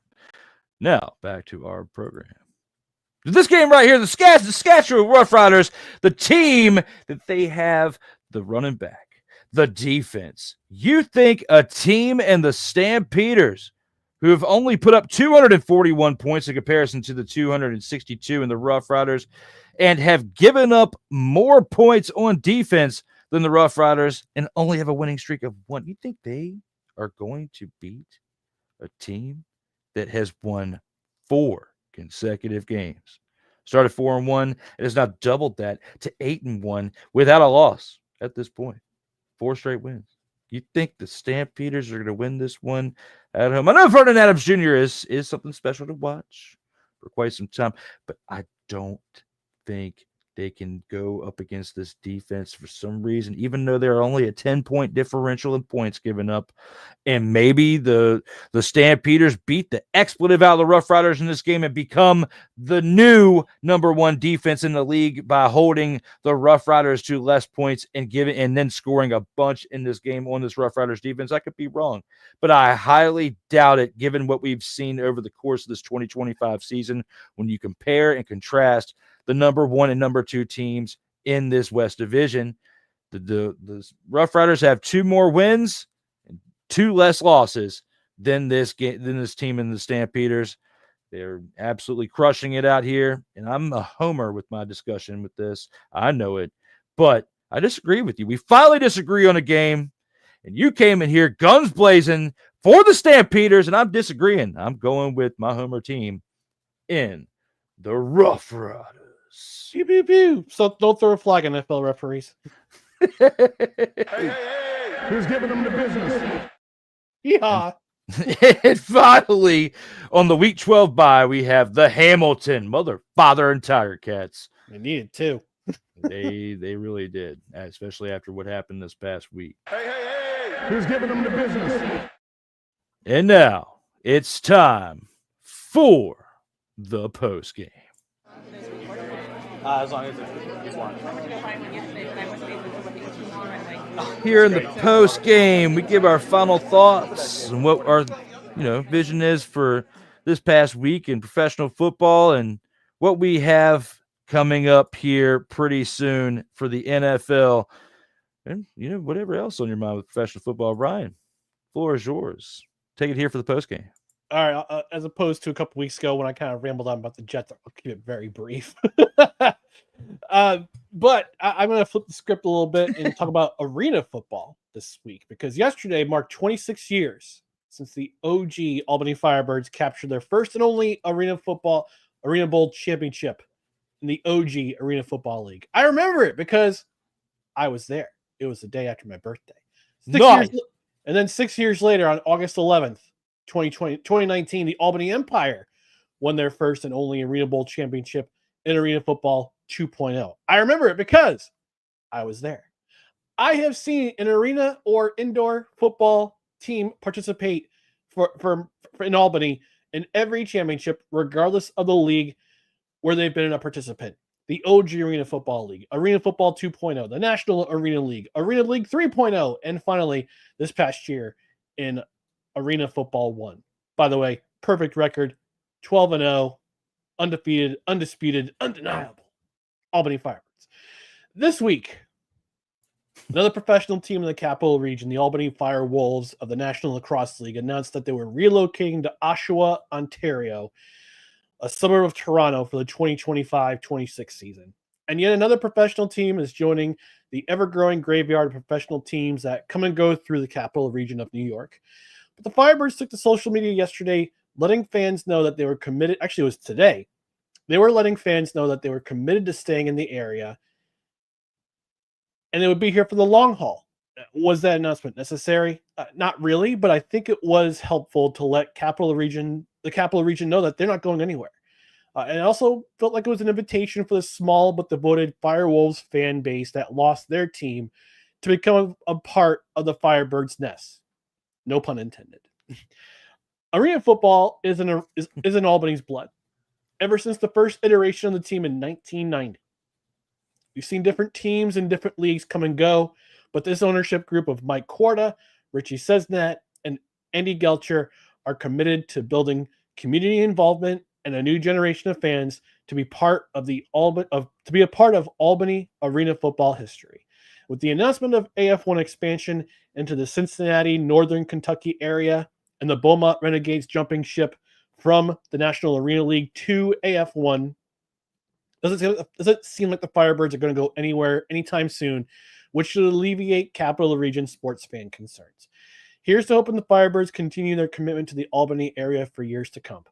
S1: Now, back to our program. This game right here, the Saskatchewan Roughriders, the team that they have the running back, the defense. You think a team and the Stampeders, who have only put up 241 points in comparison to the 262 in the Roughriders, and have given up more points on defense than the Roughriders and only have a winning streak of 1. You think they are going to beat a team that has won 4 consecutive games? Started 4-1. It has now doubled that to 8-1 without a loss at this point. 4 straight wins. You think the Stampeders are going to win this one at home? I know Vernon Adams Jr. is something special to watch for quite some time, but I don't think they can go up against this defense for some reason, even though they're only a 10-point differential in points given up. And maybe the Stampeders beat the expletive out of the Roughriders in this game and become the new number 1 defense in the league by holding the Roughriders to less points and then scoring a bunch in this game on this Roughriders defense. I could be wrong, but I highly doubt it given what we've seen over the course of this 2025 season when you compare and contrast the number 1 and number 2 teams in this West Division. The Roughriders have 2 more wins and 2 less losses than this team in the Stampeders. They're absolutely crushing it out here, and I'm a homer with my discussion with this. I know it, but I disagree with you. We finally disagree on a game, and you came in here guns blazing for the Stampeders, and I'm disagreeing. I'm going with my homer team in the Roughriders.
S2: Pew, pew, pew. So don't throw a flag on NFL referees.
S3: Hey. Who's giving them the business?
S2: Yeah.
S1: And finally, on the Week 12 bye, we have the Hamilton Mother, Father, and Tiger Cats.
S2: They needed to.
S1: They really did, especially after what happened this past week.
S3: Hey. Who's giving them the business?
S1: And now it's time for the post game.
S11: As long as it's one.
S1: Here in the post game, we give our final thoughts and what our vision is for this past week in professional football and what we have coming up here pretty soon for the NFL. And whatever else on your mind with professional football. Ryan, floor is yours. Take it here for the post game.
S2: All right, as opposed to a couple weeks ago when I kind of rambled on about the Jets, I'll keep it very brief. But I'm going to flip the script a little bit and talk about arena football this week because yesterday marked 26 years since the OG Albany Firebirds captured their first and only Arena Bowl championship in the OG Arena Football League. I remember it because I was there. It was the day after my birthday. 6 years later, on August 11th, 2019, the Albany Empire won their first and only Arena Bowl championship in Arena Football 2.0. I remember it because I was there. I have seen an arena or indoor football team participate in Albany in every championship, regardless of the league where they've been a participant. The OG Arena Football League, Arena Football 2.0, the National Arena League, Arena League 3.0, and finally, this past year in Arena Football 1. By the way, perfect record, 12-0, undefeated, undisputed, undeniable. Albany Firebirds. This week, another professional team in the Capital Region, the Albany Fire Wolves of the National Lacrosse League, announced that they were relocating to Oshawa, Ontario, a suburb of Toronto, for the 2025-26 season. And yet another professional team is joining the ever-growing graveyard of professional teams that come and go through the Capital Region of New York. But the Firebirds took to social media yesterday, letting fans know that they were committed. Actually, it was today. They were letting fans know that they were committed to staying in the area and they would be here for the long haul. Was that announcement necessary? Not really, but I think it was helpful to let the Capital Region know that they're not going anywhere. And it also felt like it was an invitation for the small but devoted Firewolves fan base that lost their team to become a part of the Firebirds' nest. No pun intended. Arena football is in Albany's blood. Ever since the first iteration of the team in 1990. We've seen different teams in different leagues come and go, but this ownership group of Mike Corda, Richie Sesnat, and Andy Gelcher are committed to building community involvement and a new generation of fans to be part of Albany arena football history. With the announcement of AF1 expansion into the Cincinnati, Northern Kentucky area, and the Beaumont Renegades jumping ship from the National Arena League to AF1, does it seem like the Firebirds are going to go anywhere anytime soon, which should alleviate Capital Region sports fan concerns. Here's to hoping the Firebirds continue their commitment to the Albany area for years to come.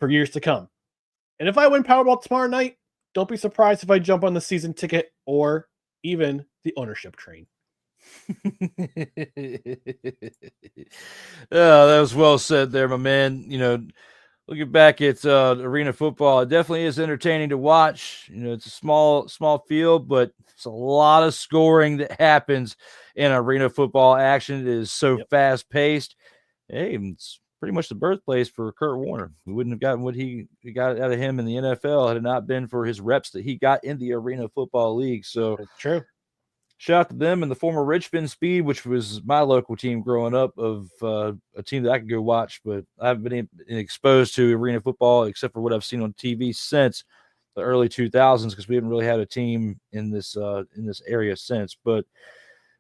S2: And if I win Powerball tomorrow night, don't be surprised if I jump on the season ticket or even the ownership train.
S1: That was well said there, my man. Looking back at arena football, it definitely is entertaining to watch. It's a small field, but it's a lot of scoring that happens in arena football action. It is so fast paced. Hey, it's pretty much the birthplace for Kurt Warner. We wouldn't have gotten what he got out of him in the NFL had it not been for his reps that he got in the Arena Football League. So
S2: that's true.
S1: Shout out to them and the former Richmond Speed, which was my local team growing up, of a team that I could go watch, but I haven't been exposed to arena football except for what I've seen on TV since the early 2000s, because we haven't really had a team in this area since. But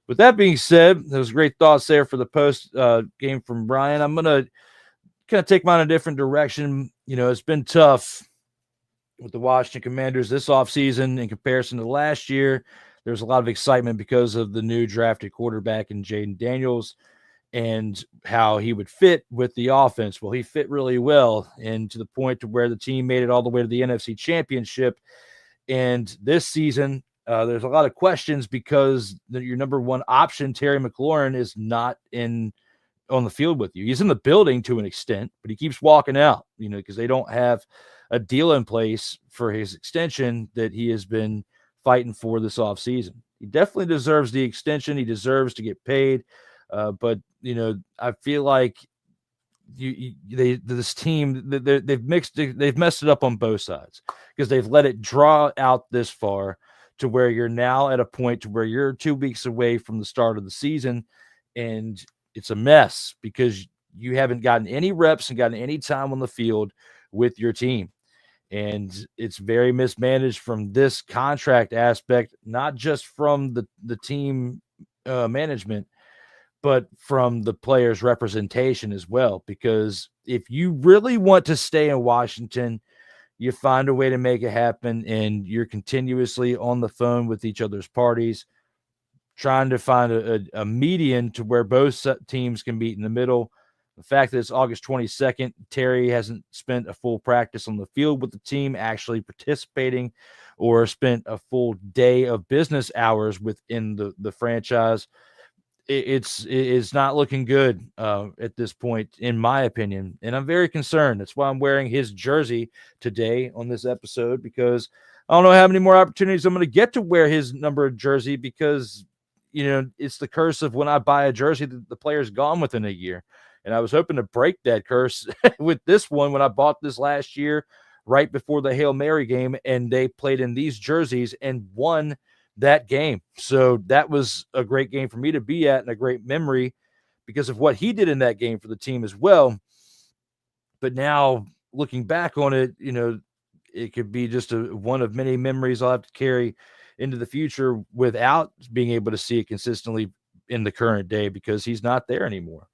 S1: with that being said, those great thoughts there for the post game from Brian. I'm going to kind of take mine a different direction. It's been tough with the Washington Commanders this offseason in comparison to last year. There's a lot of excitement because of the new drafted quarterback in Jaden Daniels and how he would fit with the offense. Well, he fit really well, and to the point to where the team made it all the way to the NFC Championship. And this season, there's a lot of questions because your number one option, Terry McLaurin, is not on the field with you. He's in the building to an extent, but he keeps walking out, because they don't have a deal in place for his extension that he has been fighting for this offseason. He definitely deserves the extension. He deserves to get paid. But I feel like this team, they've messed it up on both sides because they've let it draw out this far to where you're now at a point to where you're 2 weeks away from the start of the season, and it's a mess because you haven't gotten any reps and gotten any time on the field with your team. And it's very mismanaged from this contract aspect, not just from the team management, but from the players' representation as well. Because if you really want to stay in Washington, you find a way to make it happen, and you're continuously on the phone with each other's parties, trying to find a median to where both teams can meet in the middle. The fact that it's August 22nd, Terry hasn't spent a full practice on the field with the team, actually participating, or spent a full day of business hours within the franchise. It's not looking good at this point, in my opinion, and I'm very concerned. That's why I'm wearing his jersey today on this episode, because I don't know how many more opportunities I'm going to get to wear his numbered jersey, because it's the curse of when I buy a jersey, the player's gone within a year. And I was hoping to break that curse with this one when I bought this last year, right before the Hail Mary game, and they played in these jerseys and won that game. So that was a great game for me to be at and a great memory because of what he did in that game for the team as well. But now looking back on it, it could be just one of many memories I'll have to carry into the future without being able to see it consistently in the current day, because he's not there anymore.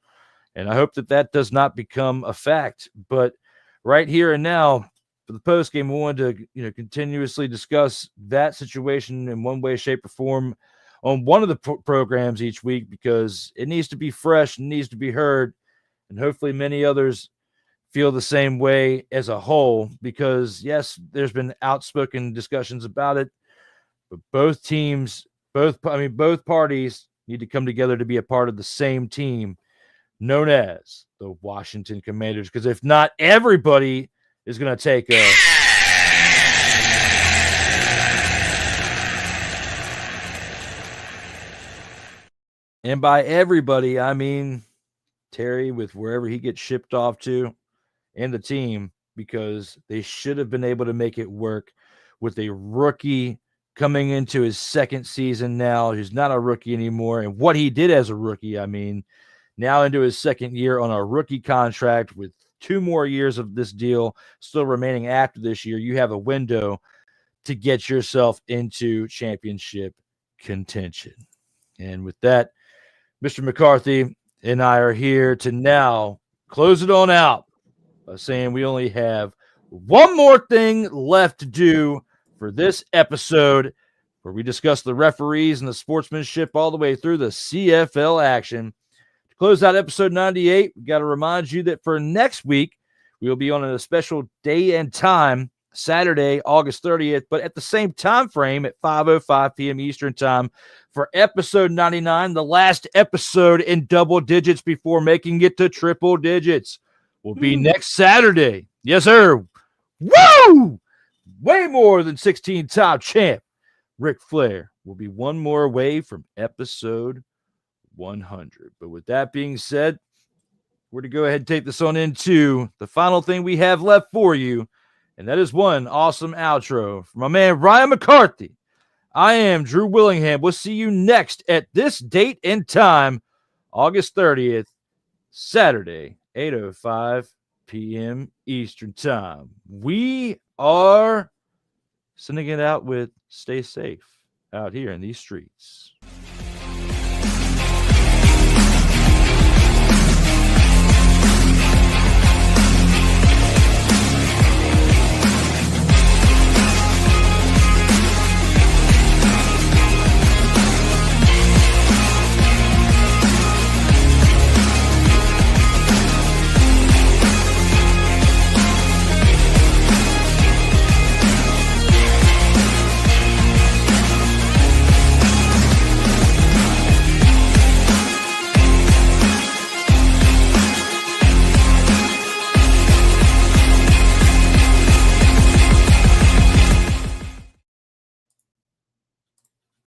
S1: And I hope that does not become a fact. But right here and now, for the post game, we wanted to continuously discuss that situation in one way, shape, or form on one of the programs each week, because it needs to be fresh and needs to be heard. And hopefully many others feel the same way as a whole, because yes, there's been outspoken discussions about it, but both parties need to come together to be a part of the same team known as the Washington Commanders. Because if not, everybody is going to take a and by everybody, I mean Terry, with wherever he gets shipped off to, and the team, because they should have been able to make it work with a rookie coming into his second season now, who's not a rookie anymore. And what he did as a rookie, I mean, now into his second year on a rookie contract with 2 more years of this deal still remaining after this year. You have a window to get yourself into championship contention. And with that, Mr. McCarthy and I are here to now close it on out by saying we only have one more thing left to do for this episode, where we discuss the referees and the sportsmanship all the way through the CFL action. To close out episode 98, we got to remind you that for next week, we will be on a special day and time, Saturday, August 30th, but at the same time frame at 5:05 p.m. Eastern time for episode 99, the last episode in double digits before making it to triple digits. Will be next Saturday. Yes, sir. Woo! Way more than 16-time champ Ric Flair will be one more away from episode 100. But with that being said, we're to go ahead and take this on into the final thing we have left for you, and that is one awesome outro from my man Ryan McCarthy. I am Drew Willingham. We'll see you next at this date and time, August 30th, Saturday, 8:05 p.m. Eastern time. We are sending it out with stay safe out here in these streets.